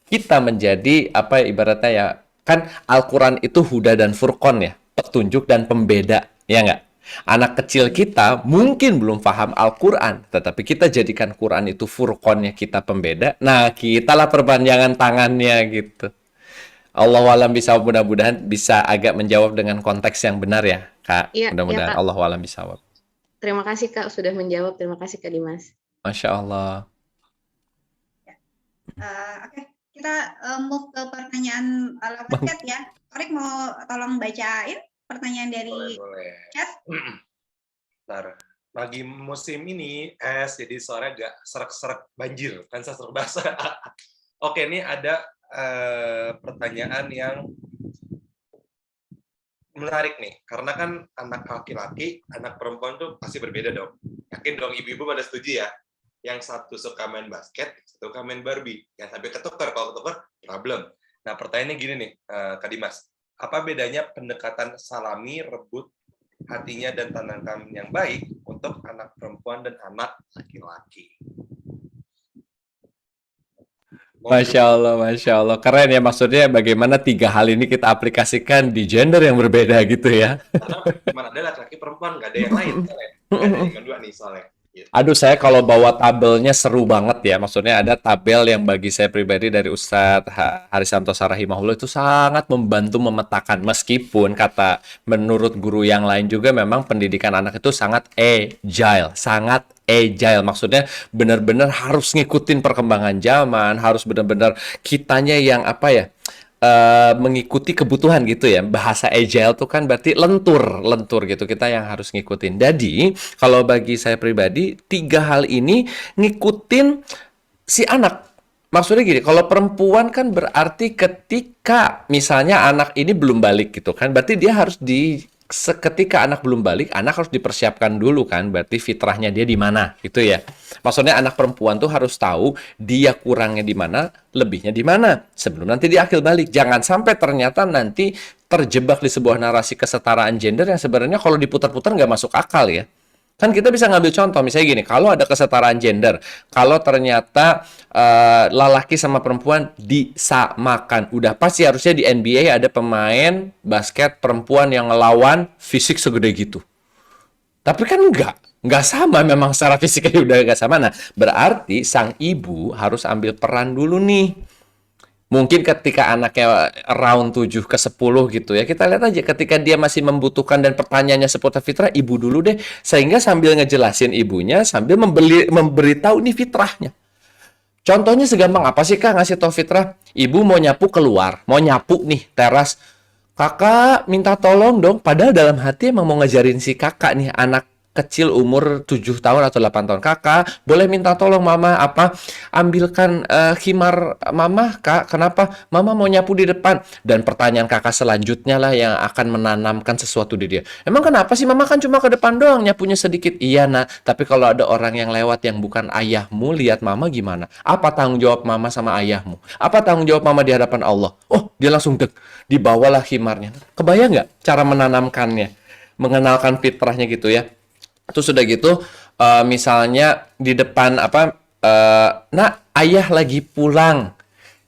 Kita menjadi, apa ibaratnya ya, kan Al-Quran itu huda dan furqon ya, petunjuk dan pembeda, ya enggak? Anak kecil kita mungkin belum paham Al-Quran, tetapi kita jadikan Quran itu furqonnya, kita pembeda. Nah, kitalah perpanjangan tangannya gitu. Allahualam bisa, mudah-mudahan bisa agak menjawab dengan konteks yang benar ya, Kak. Iya, Mudah-mudahan Kak. Allahualam bisa. Terima kasih Kak sudah menjawab. Terima kasih Kak Dimas. Masya Allah. Oke, kita move ke pertanyaan lewat chat ya. Torik mau tolong bacain pertanyaan dari Boleh. chat. Bentar. Lagi musim ini es, jadi suaranya agak serak-serak banjir, kan serak basah. Oke, ini ada pertanyaan yang menarik nih, karena kan anak laki-laki, anak perempuan tuh pasti berbeda dong. Yakin dong ibu-ibu pada setuju ya? Yang satu suka main basket, satu suka main Barbie. Yang sampai ketukar, kalau ketukar, problem. Nah, pertanyaannya gini nih, Kak Dimas. Apa bedanya pendekatan salami, rebut hatinya dan tantangan yang baik untuk anak perempuan dan anak laki-laki? Masya Allah. Keren ya, maksudnya bagaimana 3 hal ini kita aplikasikan di gender yang berbeda gitu ya. Cuma ada laki-laki perempuan, nggak ada yang lain. Nggak ada yang kedua nih soalnya. Gitu. Aduh, saya kalau bawa tabelnya seru banget ya. Maksudnya ada tabel yang bagi saya pribadi dari Ustadz Harisanto Sarahimahullah itu sangat membantu memetakan. Meskipun kata menurut guru yang lain juga memang pendidikan anak itu sangat agile. Maksudnya benar-benar harus ngikutin perkembangan zaman. Harus benar-benar kitanya yang apa ya, mengikuti kebutuhan gitu ya. Bahasa agile tuh kan berarti lentur gitu, kita yang harus ngikutin. Jadi kalau bagi saya pribadi 3 hal ini ngikutin si anak. Maksudnya gini, kalau perempuan kan berarti ketika misalnya anak ini belum balik gitu kan, berarti dia harus seketika anak belum balik, anak harus dipersiapkan dulu kan, berarti fitrahnya dia di mana gitu ya. Maksudnya anak perempuan tuh harus tahu dia kurangnya di mana, lebihnya di mana, sebelum nanti dia akil balik. Jangan sampai ternyata nanti terjebak di sebuah narasi kesetaraan gender yang sebenarnya kalau diputar-putar nggak masuk akal ya. Kan kita bisa ngambil contoh, misalnya gini, kalau ada kesetaraan gender, kalau ternyata lelaki sama perempuan disamakan, udah pasti harusnya di NBA ada pemain basket perempuan yang ngelawan fisik segede gitu. Tapi kan nggak sama, memang secara fisiknya udah nggak sama. Nah, berarti sang ibu harus ambil peran dulu nih. Mungkin ketika anaknya round 7 ke 10 gitu ya, kita lihat aja ketika dia masih membutuhkan dan pertanyaannya seputar fitrah, ibu dulu deh. Sehingga sambil ngejelasin ibunya, sambil memberitahu ini fitrahnya. Contohnya segampang apa sih Kak ngasih tau fitrah? Ibu mau nyapu keluar, mau nyapu nih teras. Kakak minta tolong dong, padahal dalam hati emang mau ngajarin si kakak nih, anak kecil umur 7 tahun atau 8 tahun. Kakak, boleh minta tolong mama ambilkan khimar mama, Kak. Kenapa? Mama mau nyapu di depan. Dan pertanyaan kakak selanjutnya lah yang akan menanamkan sesuatu di dia. Emang kenapa sih mama kan cuma ke depan doang nyapunya sedikit? Iya, Nak. Tapi kalau ada orang yang lewat yang bukan ayahmu, lihat mama gimana? Apa tanggung jawab mama sama ayahmu? Apa tanggung jawab mama di hadapan Allah? Oh, dia langsung dibawalah khimarnya. Kebayang nggak cara menanamkannya? Mengenalkan fitrahnya gitu ya. Terus sudah gitu, misalnya di depan nak, ayah lagi pulang.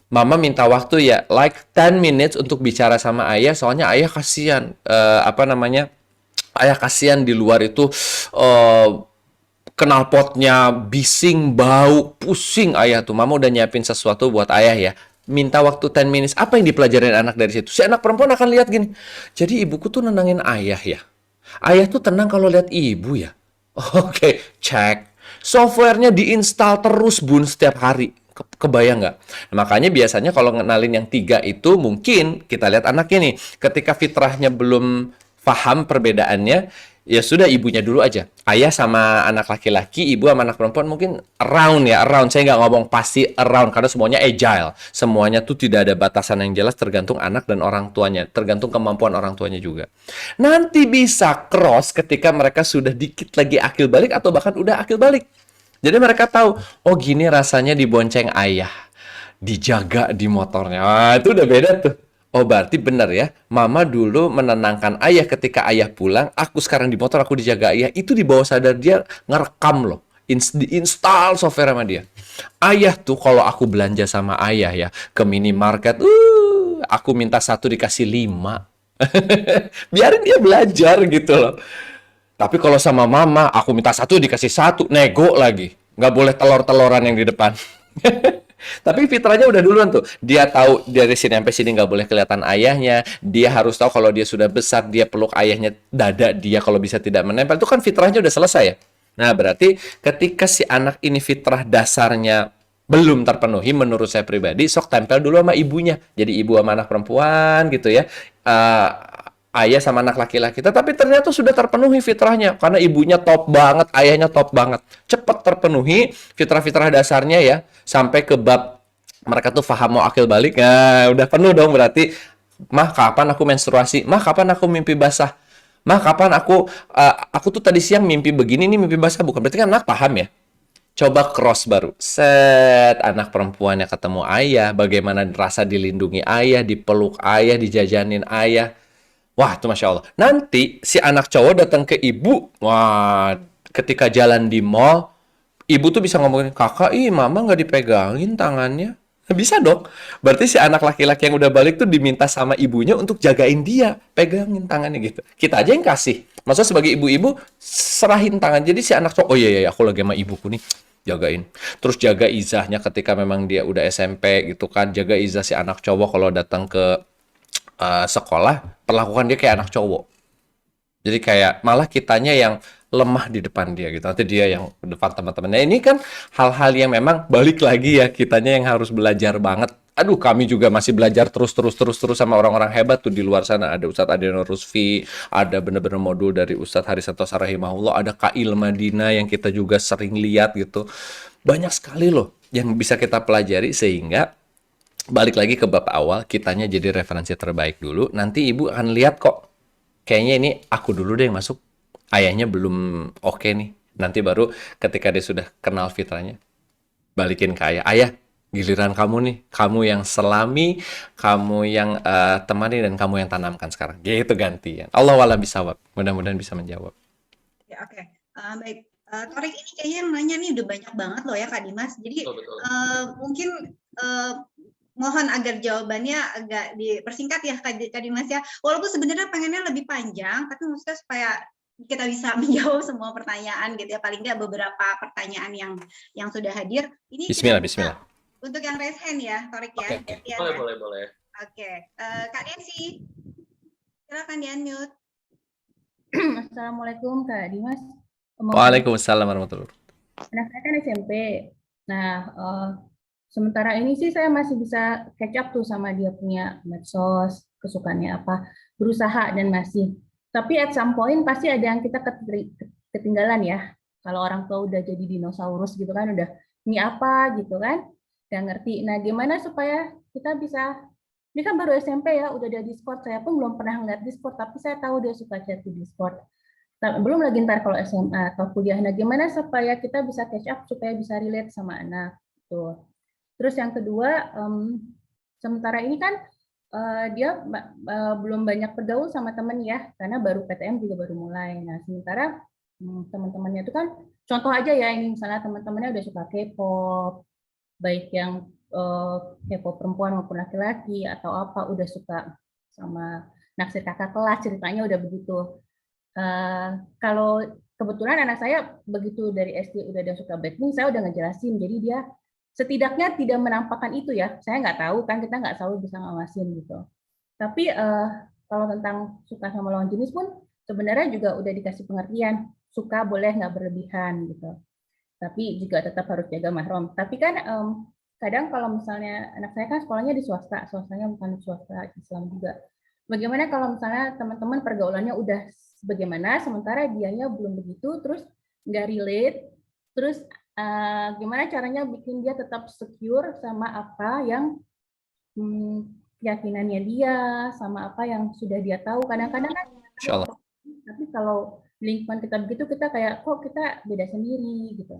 Mama minta waktu ya, like 10 minutes untuk bicara sama ayah, soalnya ayah kasihan, ayah kasihan di luar itu knalpotnya bising, bau, pusing ayah tuh. Mama udah nyiapin sesuatu buat ayah ya. Minta waktu 10 minutes. Apa yang dipelajarin anak dari situ? Si anak perempuan akan lihat gini. Jadi ibuku tuh nenangin ayah ya. Ayah tuh tenang kalau lihat ibu ya. Oke, cek. Softwarenya diinstal terus bun setiap hari. Kebayang nggak? Nah, makanya biasanya kalau ngenalin yang 3 itu mungkin kita lihat anaknya nih. Ketika fitrahnya belum paham perbedaannya, ya sudah ibunya dulu aja. Ayah sama anak laki-laki, ibu sama anak perempuan mungkin around. Saya nggak ngomong pasti around karena semuanya agile. Semuanya tuh tidak ada batasan yang jelas, tergantung anak dan orang tuanya, tergantung kemampuan orang tuanya juga. Nanti bisa cross ketika mereka sudah dikit lagi akil balik atau bahkan udah akil balik. Jadi mereka tahu, oh gini rasanya dibonceng ayah, dijaga di motornya. Wah, itu udah beda tuh. Oh, berarti benar ya. Mama dulu menenangkan ayah ketika ayah pulang. Aku sekarang di motor, aku dijaga ayah. Itu di bawah sadar dia ngerekam loh. Diinstal software sama dia. Ayah tuh kalau aku belanja sama ayah ya ke minimarket, aku minta 1 dikasih 5. Biarin dia belajar gitu loh. Tapi kalau sama mama, aku minta 1 dikasih 1, nego lagi. Nggak boleh telur-teloran yang di depan. Tapi fitrahnya udah duluan tuh. Dia tahu dari sini sampai sini nggak boleh kelihatan ayahnya. Dia harus tahu kalau dia sudah besar, dia peluk ayahnya, dada dia kalau bisa tidak menempel. Itu kan fitrahnya udah selesai ya. Nah, berarti ketika si anak ini fitrah dasarnya belum terpenuhi, menurut saya pribadi, sok tempel dulu sama ibunya. Jadi ibu sama anak perempuan gitu ya. Ayah sama anak laki-laki. Tetapi ternyata sudah terpenuhi fitrahnya. Karena ibunya top banget, ayahnya top banget. Cepat terpenuhi fitrah-fitrah dasarnya ya. Sampai ke bab mereka tuh paham mau akil balik. Nah, udah penuh dong berarti. Mah, kapan aku menstruasi? Mah, kapan aku mimpi basah? Mah, kapan aku tuh tadi siang mimpi begini nih, mimpi basah. Bukan berarti kan anak paham ya. Coba cross baru. Set, anak perempuannya ketemu ayah. Bagaimana rasa dilindungi ayah, dipeluk ayah, dijajanin ayah. Wah, itu Masya Allah. Nanti si anak cowok datang ke ibu. Wah, ketika jalan di mall, ibu tuh bisa ngomongin, kakak, mama nggak dipegangin tangannya. Bisa dong. Berarti si anak laki-laki yang udah balik tuh diminta sama ibunya untuk jagain dia. Pegangin tangannya gitu. Kita aja yang kasih. Maksudnya sebagai ibu-ibu, serahin tangan. Jadi si anak cowok, oh iya, aku lagi sama ibuku nih. Jagain. Terus jaga izahnya ketika memang dia udah SMP gitu kan. Jaga izah si anak cowok kalau datang ke sekolah, perlakukan dia kayak anak cowok. Jadi kayak malah kitanya yang lemah di depan dia gitu. Nanti dia yang depan teman-temannya. Ini kan hal-hal yang memang balik lagi ya, kitanya yang harus belajar banget. Aduh, kami juga masih belajar terus sama orang-orang hebat tuh di luar sana. Ada Ustadz Adeno Rusfi, ada bener-bener modul dari Ustadz Harisanto Sarahimahullah, ada Kak Ilmadina yang kita juga sering lihat gitu. Banyak sekali loh yang bisa kita pelajari sehingga balik lagi ke bab awal, kitanya jadi referensi terbaik dulu. Nanti ibu akan lihat kok, kayaknya ini aku dulu deh yang masuk. Ayahnya belum oke nih. Nanti baru ketika dia sudah kenal fitrahnya, balikin ke ayah. Ayah, giliran kamu nih. Kamu yang selami, kamu yang temani, dan kamu yang tanamkan sekarang. Gitu gantian. Allah wa'ala bisawab. Mudah-mudahan bisa menjawab. Ya, oke. Baik. Torik ini kayaknya yang nanya nih udah banyak banget loh ya Kak Dimas. Jadi mungkin mohon agar jawabannya agak dipersingkat ya Kak Dimas ya. Walaupun sebenarnya pengennya lebih panjang, tapi maksudnya supaya kita bisa menjawab semua pertanyaan gitu ya. Paling nggak beberapa pertanyaan yang sudah hadir. Ini Bismillah. Untuk yang raise hand ya, Torik ya. Okay. Ya, Boleh. Oke. Kak Desi, silakan di-unmute. Assalamualaikum Kak Dimas. Waalaikumsalam warahmatullahi wabarakatuh. Anak saya kan SMP. Nah, sementara ini sih saya masih bisa catch up tuh sama dia punya medsos, kesukaannya apa, berusaha dan masih. Tapi at some point pasti ada yang kita ketinggalan ya. Kalau orang tua udah jadi dinosaurus gitu kan, udah ini apa gitu kan, nggak ngerti. Nah, gimana supaya kita bisa, ini kan baru SMP ya, udah ada Discord. Saya pun belum pernah ngeliat Discord, tapi saya tahu dia suka chat di Discord. Belum lagi ntar kalau SMA atau kuliah. Nah, gimana supaya kita bisa catch up, supaya bisa relate sama anak. Tuh. Terus yang kedua, sementara ini kan dia belum banyak bergaul sama temen ya, karena baru PTM juga baru mulai. Nah, sementara teman-temannya itu kan, contoh aja ya, ini misalnya teman-temannya udah suka K-pop, baik yang K-pop perempuan maupun laki-laki, atau apa, udah suka sama naksir kakak kelas, ceritanya udah begitu. Kalau kebetulan anak saya begitu dari SD udah ada suka Blackpink, saya udah ngejelasin, jadi dia setidaknya tidak menampakkan itu ya. Saya nggak tahu kan, kita nggak selalu bisa ngawasin gitu. Tapi kalau tentang suka sama lawan jenis pun sebenarnya juga udah dikasih pengertian, suka boleh nggak berlebihan gitu. Tapi juga tetap harus jaga mahram. Tapi kan kadang kalau misalnya anak saya kan sekolahnya di swasta, swastanya bukan swasta Islam juga. Bagaimana kalau misalnya teman-teman pergaulannya udah bagaimana, sementara dianya belum begitu, terus nggak relate, terus gimana caranya bikin dia tetap secure sama apa yang keyakinannya dia, sama apa yang sudah dia tahu. Kadang-kadang kan, tapi kalau lingkungan kita begitu, kita kayak, kok kita beda sendiri gitu,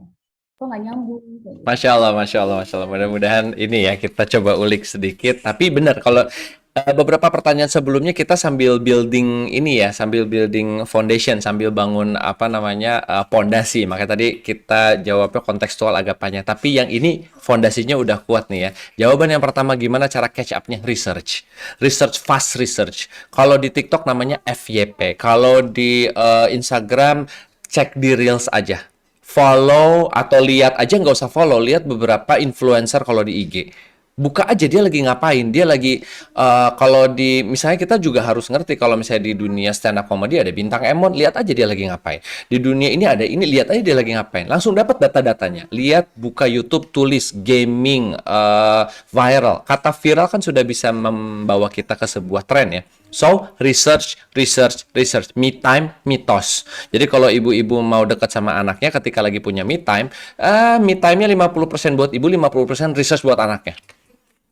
kok nggak nyambung. Gitu. Masya Allah, Masya Allah, Masya Allah. Mudah-mudahan ini ya kita coba ulik sedikit. Tapi benar kalau beberapa pertanyaan sebelumnya kita sambil building ini ya, sambil building foundation, sambil bangun apa namanya pondasi. Makanya tadi kita jawabnya kontekstual agak panjang. Tapi yang ini fondasinya udah kuat nih ya. Jawaban yang pertama, gimana cara catch up-nya? Research, fast research. Kalau di TikTok namanya FYP. Kalau di Instagram cek di Reels aja. Follow atau lihat aja, nggak usah follow, lihat beberapa influencer kalau di IG. Buka aja dia lagi ngapain, dia lagi kalau di misalnya kita juga harus ngerti kalau misalnya di dunia stand up comedy ada bintang Emon, lihat aja dia lagi ngapain. Di dunia ini ada ini, lihat aja dia lagi ngapain. Langsung dapat data-datanya. Lihat, buka YouTube, tulis gaming viral. Kata viral kan sudah bisa membawa kita ke sebuah tren ya. So, research. Me time, mitos. Jadi kalau ibu-ibu mau dekat sama anaknya ketika lagi punya me time-nya 50% buat ibu, 50% research buat anaknya.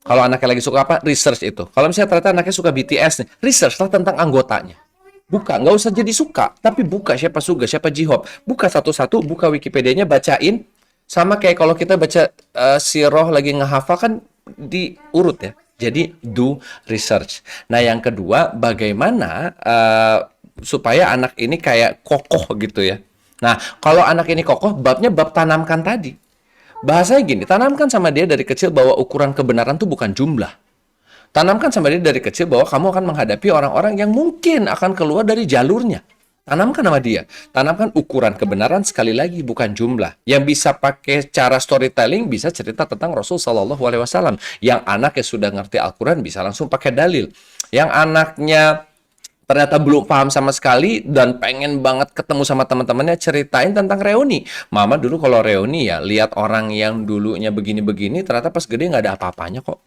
Kalau anaknya lagi suka apa, research itu. Kalau misalnya ternyata anaknya suka BTS nih, research lah tentang anggotanya. Buka, nggak usah jadi suka, tapi buka siapa Suga, siapa J-Hope. Buka satu-satu, buka Wikipedia-nya, bacain. Sama kayak kalau kita baca sirah lagi ngehafal kan diurut ya. Jadi do research. Nah yang kedua, bagaimana supaya anak ini kayak kokoh gitu ya. Nah kalau anak ini kokoh, babnya bab tanamkan tadi. Bahasanya gini, tanamkan sama dia dari kecil bahwa ukuran kebenaran itu bukan jumlah. Tanamkan sama dia dari kecil bahwa kamu akan menghadapi orang-orang yang mungkin akan keluar dari jalurnya. Tanamkan sama dia. Tanamkan ukuran kebenaran, sekali lagi bukan jumlah. Yang bisa pakai cara storytelling bisa cerita tentang Rasul Shallallahu Alaihi Wasallam. Yang anaknya sudah ngerti Al-Quran bisa langsung pakai dalil. Yang anaknya ternyata belum paham sama sekali dan pengen banget ketemu sama teman-temannya, ceritain tentang reuni. Mama dulu kalau reuni ya lihat orang yang dulunya begini-begini, ternyata pas gede nggak ada apa-apanya kok.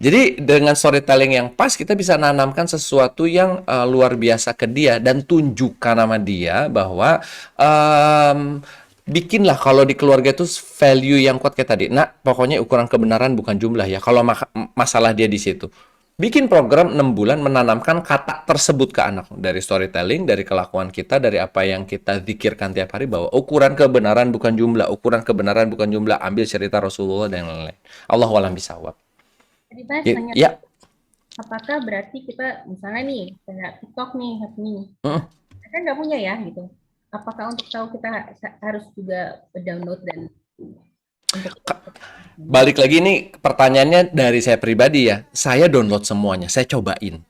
Jadi dengan storytelling yang pas, kita bisa nanamkan sesuatu yang luar biasa ke dia dan tunjukkan sama dia bahwa bikinlah kalau di keluarga itu value yang kuat kayak tadi. Nah, pokoknya ukuran kebenaran bukan jumlah ya. Kalau masalah dia di situ. Bikin program 6 bulan menanamkan kata tersebut ke anak. Dari storytelling, dari kelakuan kita, dari apa yang kita zikirkan tiap hari, bahwa ukuran kebenaran bukan jumlah, ukuran kebenaran bukan jumlah, ambil cerita Rasulullah dan lain-lain. Allahu a'lam bishawab. Jadi saya tanya, Ya. apakah berarti kita misalnya nih kayak TikTok nih, kan nggak punya ya gitu. Apakah untuk tahu kita harus juga download dan Balik lagi nih pertanyaannya dari saya pribadi ya. Saya download semuanya, saya cobain.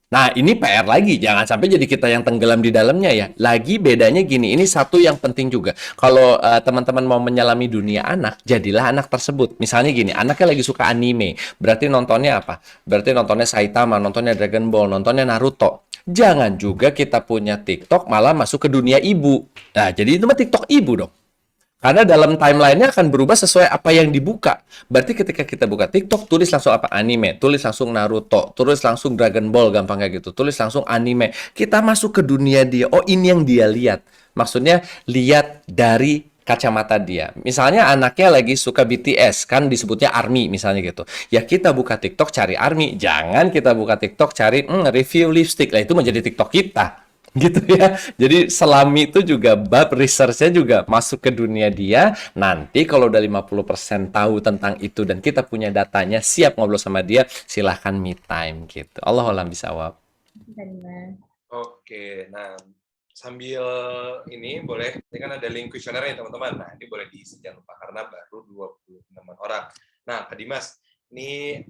Nah, ini PR lagi, jangan sampai jadi kita yang tenggelam di dalamnya ya. Lagi bedanya gini, ini satu yang penting juga. Kalau teman-teman mau menyelami dunia anak, jadilah anak tersebut. Misalnya gini, anaknya lagi suka anime, berarti nontonnya apa? Berarti nontonnya Saitama, nontonnya Dragon Ball, nontonnya Naruto. Jangan juga kita punya TikTok malah masuk ke dunia ibu. Nah, jadi itu mah TikTok ibu dong. Karena dalam timeline-nya akan berubah sesuai apa yang dibuka. Berarti ketika kita buka TikTok, tulis langsung apa? Anime. Tulis langsung Naruto. Tulis langsung Dragon Ball, gampang kayak gitu. Tulis langsung anime. Kita masuk ke dunia dia. Oh, ini yang dia lihat. Maksudnya lihat dari kacamata dia. Misalnya anaknya lagi suka BTS, kan disebutnya ARMY misalnya gitu. Ya kita buka TikTok cari ARMY, jangan kita buka TikTok cari review lipstick. Lah itu menjadi TikTok kita. Gitu ya. Jadi selami itu juga bab research-nya juga masuk ke dunia dia. Nanti kalau udah 50% tahu tentang itu dan kita punya datanya, siap ngobrol sama dia, silahkan me time gitu. Allahu a'lam bishawab. Oke, nah sambil ini boleh, ini kan ada link kuesioner nih teman-teman. Nah ini boleh diisi jangan lupa karena baru 26 orang. Nah Kak Dimas, ini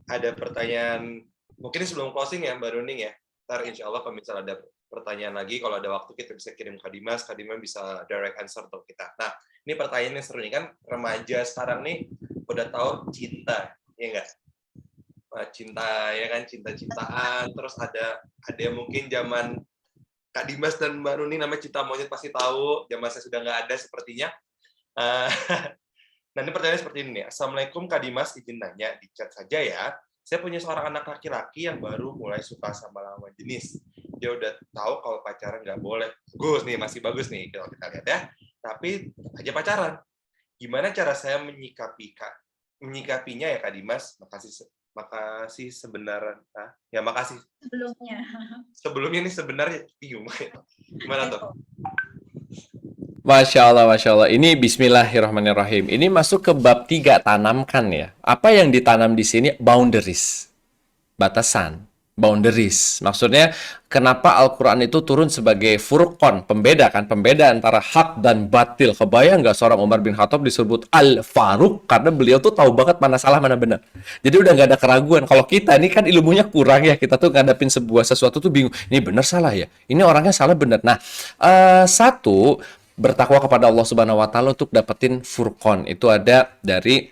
ada pertanyaan, mungkin sebelum closing ya Mbak Nuning ya. Ntar insya Allah kalau misalnya ada pertanyaan lagi, kalau ada waktu kita bisa kirim Kak Dimas bisa direct answer untuk kita. Nah ini pertanyaan yang seru nih kan, remaja sekarang nih udah tahu cinta, ya enggak? Cinta ya kan, cinta-cintaan, terus ada yang mungkin zaman Kak Dimas dan Mbak Nuni namanya cinta monyet pasti tahu, zaman saya sudah nggak ada sepertinya. Nah ini pertanyaan seperti ini nih. Assalamualaikum Kak Dimas, izin nanya di chat saja ya. Saya punya seorang anak laki-laki yang baru mulai suka sama lawan jenis. Dia udah tahu kalau pacaran nggak boleh. Bagus nih, masih bagus nih kalau kita lihat ya. Tapi tetap aja pacaran. Gimana cara saya menyikapinya ya Kak Dimas? Makasih sebenarnya. Ya makasih. Sebelumnya nih sebenarnya bingung. Gimana tuh? Masya Allah, Masya Allah. Ini Bismillahirrahmanirrahim. Ini masuk ke bab 3, tanamkan ya. Apa yang ditanam di sini? Boundaries. Batasan. Boundaries. Maksudnya, kenapa Al-Quran itu turun sebagai furqan, pembeda kan? Pembeda antara hak dan batil. Kebayang nggak seorang Umar bin Khattab disebut Al-Faruq? Karena beliau tuh tahu banget mana salah, mana benar. Jadi udah nggak ada keraguan. Kalau kita ini kan ilmunya kurang ya. Kita tuh ngadapin sesuatu tuh bingung. Ini benar salah ya? Ini orangnya salah benar. Nah, satu, bertakwa kepada Allah Subhanahu wa taala untuk dapetin furqan. Itu ada dari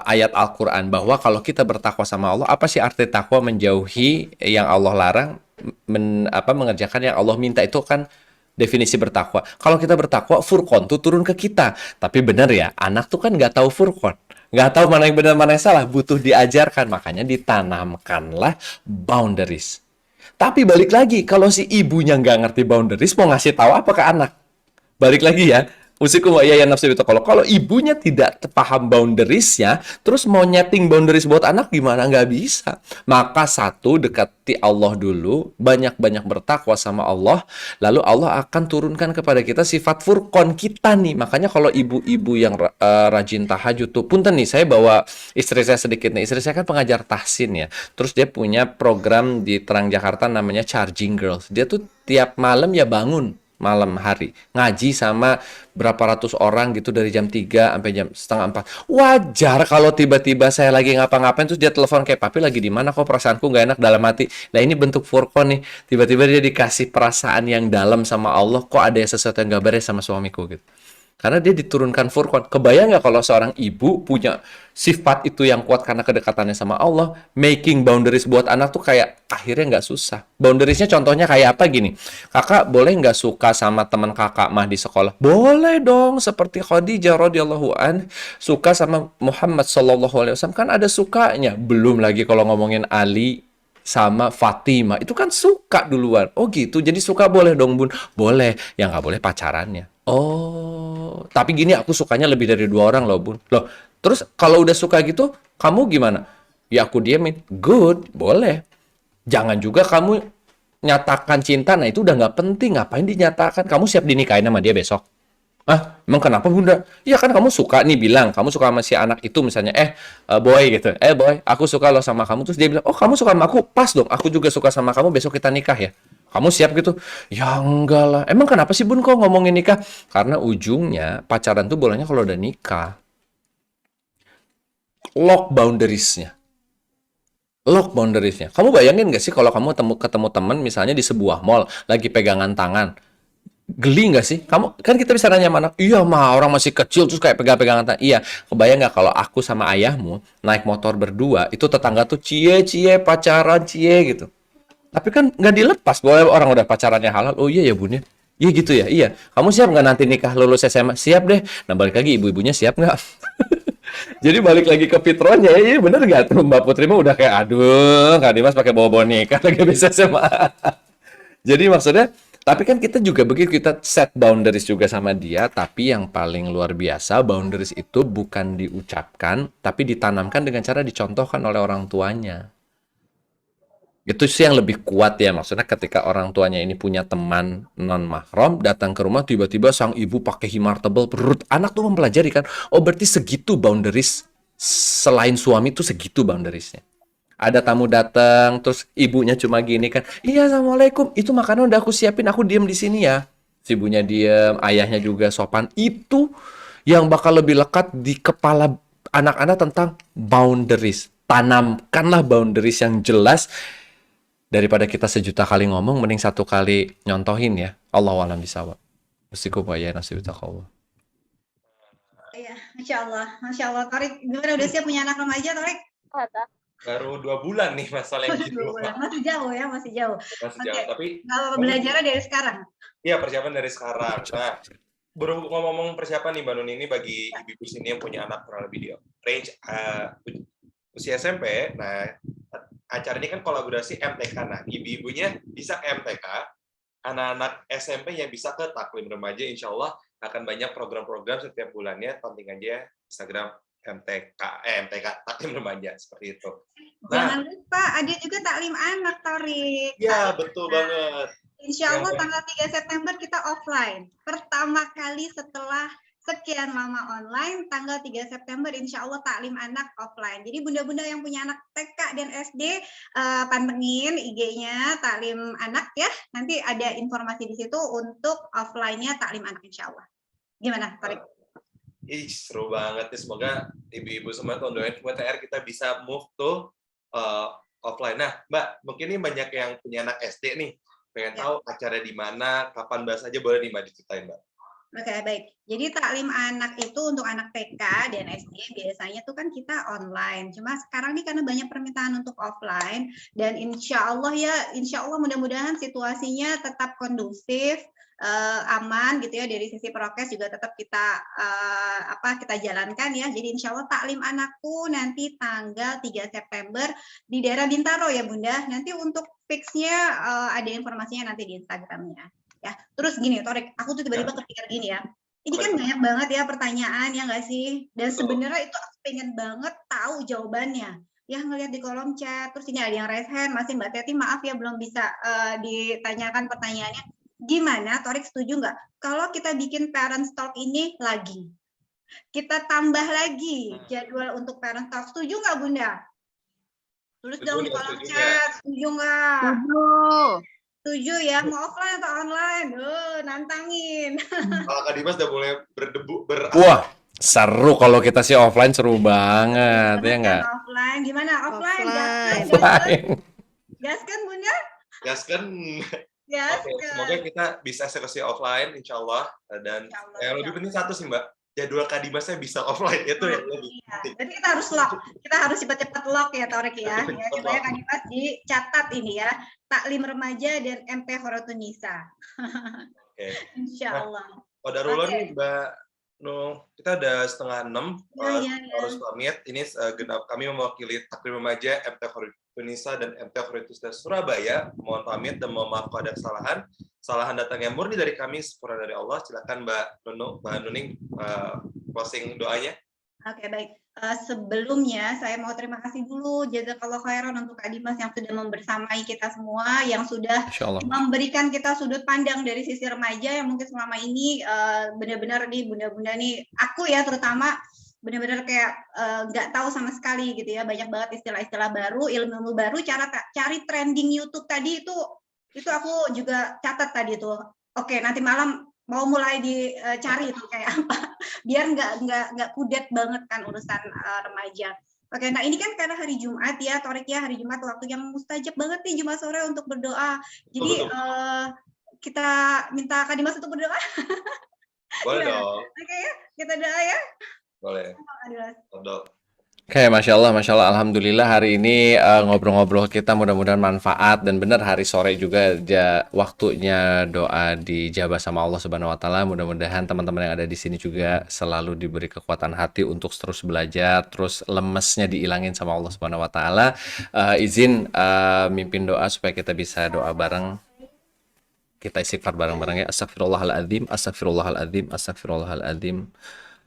ayat Al-Qur'an bahwa kalau kita bertakwa sama Allah, apa sih arti takwa? Menjauhi yang Allah larang, mengerjakan yang Allah minta. Itu kan definisi bertakwa. Kalau kita bertakwa, furqan tuh turun ke kita. Tapi benar ya, anak tuh kan nggak tahu furqan. Nggak tahu mana yang benar, mana yang salah. Butuh diajarkan. Makanya ditanamkanlah boundaries. Tapi balik lagi, kalau si ibunya nggak ngerti boundaries, mau ngasih tahu apa ke anak? Balik lagi ya, usikum wa iyaya nafsi bitaqwa. Kalau ibunya tidak paham boundaries-nya, terus mau nyeting boundaries buat anak gimana? Nggak bisa. Maka satu, dekati Allah dulu, banyak-banyak bertakwa sama Allah, lalu Allah akan turunkan kepada kita sifat furqan kita nih. Makanya kalau ibu-ibu yang rajin tahajud tuh, punten nih, saya bawa istri saya sedikit nih. Istri saya kan pengajar tahsin ya. Terus dia punya program di Terang Jakarta namanya Charging Girls. Dia tuh tiap malam ya bangun malam hari ngaji sama berapa ratus orang gitu dari jam 3 sampai jam setengah 4. Wajar kalau tiba-tiba saya lagi ngapa-ngapain terus dia telepon kayak, papi lagi di mana, kok perasaanku nggak enak dalam hati. Nah ini bentuk furqan nih, tiba-tiba dia dikasih perasaan yang dalam sama Allah, kok ada sesuatu yang nggak beres sama suamiku gitu. Karena dia diturunkan furqan. Kebayang nggak kalau seorang ibu punya sifat itu yang kuat karena kedekatannya sama Allah, making boundaries buat anak tuh kayak akhirnya nggak susah. Boundariesnya contohnya kayak apa gini, kakak boleh nggak suka sama teman kakak mah di sekolah? Boleh dong, seperti Khadijah radhiyallahu an suka sama Muhammad sallallahu alaihi wasallam, kan ada sukanya. Belum lagi kalau ngomongin Ali sama Fatimah, itu kan suka duluan. Oh gitu, jadi suka boleh dong bun? Boleh, yang nggak boleh pacarannya. Oh, tapi gini aku sukanya lebih dari 2 orang loh bun. Loh, terus kalau udah suka gitu, kamu gimana? Ya aku diemin. Good, boleh. Jangan juga kamu nyatakan cinta, nah itu udah nggak penting. Ngapain dinyatakan? Kamu siap dinikahin sama dia besok? Ah, emang kenapa bunda? Ya kan kamu suka nih, bilang kamu suka sama si anak itu misalnya, boy gitu, boy, aku suka lo sama kamu. Terus dia bilang, oh kamu suka sama aku, pas dong, aku juga suka sama kamu, besok kita nikah ya. Kamu siap gitu? Ya enggak lah. Emang kenapa sih bun kok ngomongin nikah? Karena ujungnya pacaran tuh bolehnya kalau udah nikah. Lock boundariesnya. Lock boundariesnya. Kamu bayangin nggak sih kalau kamu ketemu teman misalnya di sebuah mall lagi pegangan tangan, geli nggak sih? Kamu kan kita bisa nanya mana? Iya mah orang masih kecil terus kayak pegang-pegangan tangan. Iya. Kebayang nggak kalau aku sama ayahmu naik motor berdua, itu tetangga tuh cie pacaran cie gitu. Tapi kan nggak dilepas, boleh orang udah pacarannya halal. Oh iya ya bun ya. Iya gitu ya. Iya. Kamu siap nggak nanti nikah lulus SMA? Siap deh. Nah balik lagi ibu-ibunya siap nggak? Jadi balik lagi ke fitrahnya, ya bener nggak tuh Mbak Putri mah udah kayak aduh Kak Dimas pakai bawa nikah lagi bisa SMA. Jadi maksudnya Tapi kan kita juga begitu, kita set boundaries juga sama dia, tapi yang paling luar biasa, boundaries itu bukan diucapkan, tapi ditanamkan dengan cara dicontohkan oleh orang tuanya. Itu sih yang lebih kuat ya, maksudnya ketika orang tuanya ini punya teman non mahram datang ke rumah, tiba-tiba sang ibu pakai himar tebal perut, anak tuh mempelajari kan, oh berarti segitu boundaries, selain suami tuh segitu boundariesnya. Ada tamu datang, terus ibunya cuma gini kan, iya assalamualaikum, itu makanan udah aku siapin, aku diem di sini ya. Si ibunya diem, ayahnya juga sopan. Itu yang bakal lebih lekat di kepala anak-anak tentang boundaries. Tanamkanlah boundaries yang jelas. Daripada kita sejuta kali ngomong, mending satu kali nyontohin ya. Allahu a'lam bishawab. Wassalamualaikum warahmatullahi wabarakatuh. Iya, Masya Allah. Torik, gimana udah siap punya anak remaja, Torik? Baru 2 bulan nih masalah yang di rumah. Masih jauh ya, masih jauh. Masih Oke. jauh, tapi Kalau belajarnya dari sekarang. iya persiapan dari sekarang. Nah, ngomong persiapan nih Mbak Nuni, ini bagi ibu-ibu sini yang punya anak kurang lebih di range usia SMP. Nah, acara ini kan kolaborasi MTK. Nah, ibu-ibunya bisa MTK, anak-anak SMP yang bisa ke taklim remaja, insya Allah akan banyak program-program setiap bulannya. Tonton aja Instagram MTK taklim remaja seperti itu. Nah, Jangan lupa ada juga taklim anak, Torik. ya betul banget. Insya Allah Ya, tanggal 3 September kita offline. Pertama kali setelah sekian lama online, tanggal 3 September insya Allah taklim anak offline. Jadi bunda-bunda yang punya anak TK dan SD, pantengin IG-nya taklim anak ya. Nanti ada informasi di situ untuk offline-nya taklim anak insya Allah. Gimana, Torik? Ih, seru banget nih. Semoga ibu-ibu semua doain buat TR kita bisa move to offline. Nah, Mbak, mungkin ini banyak yang punya anak SD nih. Pengen tahu acara di mana, kapan bahas aja boleh nih Mbak diceritain, Mbak. Oke, baik. Jadi taklim anak itu untuk anak TK dan SD biasanya tuh kan kita online. Cuma sekarang nih karena banyak permintaan untuk offline dan insya Allah mudah-mudahan situasinya tetap kondusif, aman gitu ya, dari sisi prokes juga tetap kita kita jalankan ya. Jadi insya Allah taklim anakku nanti tanggal 3 September di daerah Bintaro ya Bunda. Nanti untuk fixnya ada informasinya nanti di Instagramnya. Ya, terus gini, Torik, aku tuh tiba-tiba kepikir gini ya. Ini kan banyak banget ya pertanyaan, ya nggak sih? Dan sebenarnya itu aku pengen banget tahu jawabannya. Ya ngelihat di kolom chat, terus ini ada yang raise hand, masih Mbak Teti, maaf ya belum bisa ditanyakan pertanyaannya. Gimana, Torik setuju nggak? Kalau kita bikin parent talk ini lagi, kita tambah lagi jadwal untuk parent talk, setuju nggak Bunda? Tulis dong di kolom chat, setuju nggak? Setuju ya, mau offline atau online? Nantangin. Kalau Kak Dimas udah mulai berdebu. Wah, seru kalau kita sih offline, seru banget, ya nggak? Offline, gimana? Offline. Gaskan Bunda? Gaskan. Oke, semoga kita bisa eksekusi offline, insya Allah. Dan yang lebih penting satu sih Mbak, jadwal Kak Dimasnya bisa offline, itu yang lebih penting. Jadi kita harus lock, kita harus cepat-cepat lock ya Torik ya. Supaya Kak Dimas dicatat ini ya. Taklim remaja dan MP Khorotunisa. Oke. Insya Allah. Qadarullah nih Mbak Nuh, kita udah 5:30, harus pamit. Ini genap kami mewakili taklim remaja MT Khorotunisa dan MT Khorotunisa Surabaya. Mohon pamit dan mohon maaf kalau ada kesalahan. Kesalahan datangnya murni dari kami, sempurna dari Allah. Silakan Mbak Nuning closing doanya. Oke, baik. Sebelumnya saya mau terima kasih dulu jazakallahu khairan untuk Kak Dimas yang sudah membersamai kita semua, yang sudah memberikan kita sudut pandang dari sisi remaja yang mungkin selama ini benar-benar nih bunda-bunda nih, aku ya terutama benar-benar kayak nggak tahu sama sekali gitu ya, banyak banget istilah-istilah baru, ilmu baru, cara cari trending YouTube tadi itu aku juga catat tadi tuh. Oke, nanti malam mau mulai dicari itu kayak apa biar nggak kudet banget kan urusan remaja. Oke, nah ini kan karena hari Jumat ya Torik ya, hari Jumat waktu yang mustajab banget nih Jumat sore untuk berdoa. Jadi kita minta Kak Dimas untuk berdoa. Boleh dong. Oke ya, kita doa ya. Boleh. Oke, Masya Allah, Alhamdulillah hari ini ngobrol-ngobrol kita mudah-mudahan manfaat dan benar hari sore juga waktunya doa dijabah sama Allah Subhanahu Wa Taala. Mudah-mudahan teman-teman yang ada di sini juga selalu diberi kekuatan hati untuk terus belajar, terus lemesnya dihilangin sama Allah Subhanahu Wa Taala. Izin mimpin doa supaya kita bisa doa bareng. Kita istighfar bareng-bareng ya. Astagfirullahaladzim, astagfirullahaladzim, astagfirullahaladzim.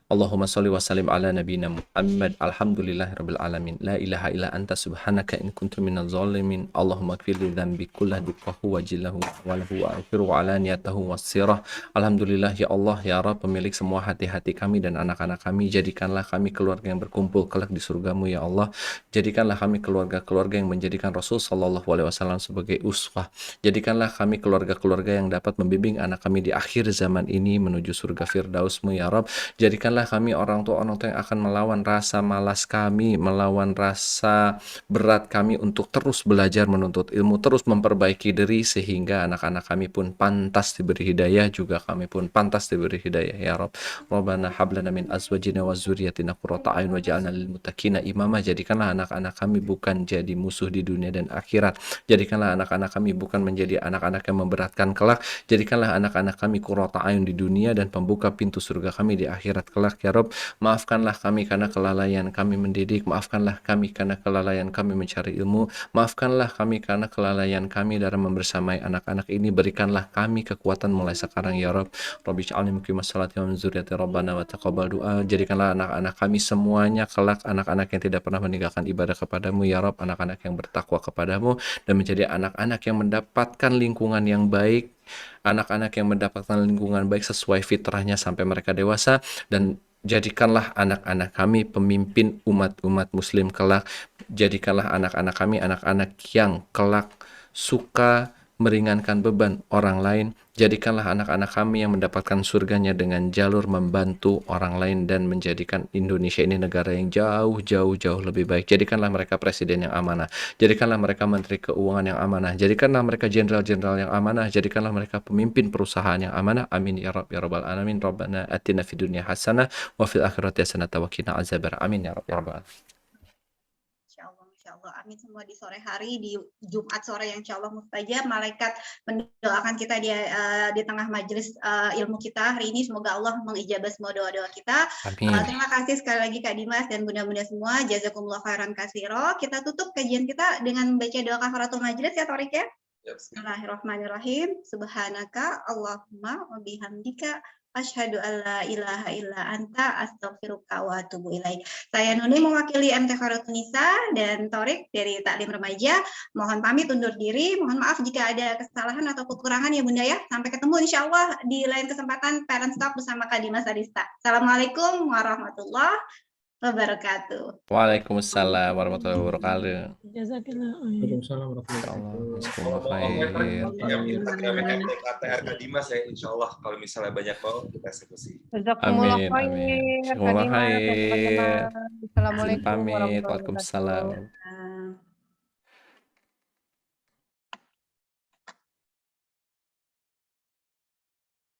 Allahumma sholli wa sallim ala nabiyina Muhammad. Alhamdulillahirabbil alamin. La ilaha illa anta subhanaka in kuntu minadz zalimin. Allahumma ighfir li dzambi kullahu dukkahu wa jillahu wa lahu wa akhiru ala niyatahu wasirah. Alhamdulillah ya Allah ya Rabb, pemilik semua hati-hati kami dan anak-anak kami. Jadikanlah kami keluarga yang berkumpul kelak di surgamu ya Allah. Jadikanlah kami keluarga-keluarga yang menjadikan Rasul sallallahu alaihi wasallam sebagai uswah. Jadikanlah kami keluarga-keluarga yang dapat membimbing anak kami di akhir zaman ini menuju surga firdausmu ya Rabb. Jadikanlah kami orang tua yang akan melawan rasa malas kami, melawan rasa berat kami untuk terus belajar menuntut ilmu, terus memperbaiki diri sehingga anak-anak kami pun pantas diberi hidayah, juga kami pun pantas diberi hidayah ya Rabb. Rabbana hablana min azwajina wa dzurriyyatina qurrata a'yun waj'alna lil muttaqina imama. Jadikanlah anak-anak kami bukan jadi musuh di dunia dan akhirat. Jadikanlah anak-anak kami bukan menjadi anak-anak yang memberatkan kelak. Jadikanlah anak-anak kami qurrata a'yun di dunia dan pembuka pintu surga kami di akhirat kelak ya Rob. Maafkanlah kami karena kelalaian kami mendidik, maafkanlah kami karena kelalaian kami mencari ilmu, maafkanlah kami karena kelalaian kami dalam membersamai anak-anak ini. Berikanlah kami kekuatan mulai sekarang ya Rob. Rabbi ij'alni muqimas sholati wa min dzurriyyati rabbana wa taqabbal du'a. Jadikanlah anak-anak kami semuanya kelak anak-anak yang tidak pernah meninggalkan ibadah kepadamu ya Rob, anak-anak yang bertakwa kepadamu dan menjadi anak-anak yang mendapatkan lingkungan yang baik, anak-anak yang mendapatkan lingkungan baik sesuai fitrahnya sampai mereka dewasa. Dan jadikanlah anak-anak kami pemimpin umat-umat muslim kelak. Jadikanlah anak-anak kami anak-anak yang kelak suka meringankan beban orang lain. Jadikanlah anak-anak kami yang mendapatkan surganya dengan jalur membantu orang lain dan menjadikan Indonesia ini negara yang jauh lebih baik. Jadikanlah mereka presiden yang amanah. Jadikanlah mereka menteri keuangan yang amanah. Jadikanlah mereka jenderal-jenderal yang amanah. Jadikanlah mereka pemimpin perusahaan yang amanah. Amin ya Rabb ya Rabbal alamin. Rabbana atina fid dunya hasanah wa fil akhirati hasanah wa qina azabar. Amin ya Rabb ya Rabbal alamin. Insya Allah, amin semua di sore hari, di Jumat sore yang insya Allah mustajab. Malaikat mendoakan kita di tengah majelis ilmu kita hari ini. Semoga Allah mengijabah semua doa-doa kita. Terima kasih sekali lagi Kak Dimas dan bunda-bunda semua. Jazakumullah khairan katsira. Kita tutup kajian kita dengan membaca doa kafaratul majelis ya Thorik ya. Bismillahirrahmanirrahim. Subhanaka Allahumma wa bihamdika asyhadu alla ilaha illa anta astaghfiruka wa atubu ilaik. Saya Nuni mewakili MT Khairatul Nisa dan Thorik dari Taklim Remaja. Mohon pamit undur diri. Mohon maaf jika ada kesalahan atau kekurangan ya Bunda ya. Sampai ketemu insya Allah di lain kesempatan Parents Talk bersama Kak Dimas Adista. Assalamualaikum warahmatullahi wabarakatuh. Waalaikumsalam warahmatullahi wabarakatuh. Waalaikumsalam warahmatullahi wabarakatuh. KTR Kak Dimas ya, insya Allah kalau misalnya banyak mau kita eksekusi. Amin, amin. Assalamualaikum warahmatullahi wabarakatuh. Assalamualaikum warahmatullahi wabarakatuh. Waalaikumsalam.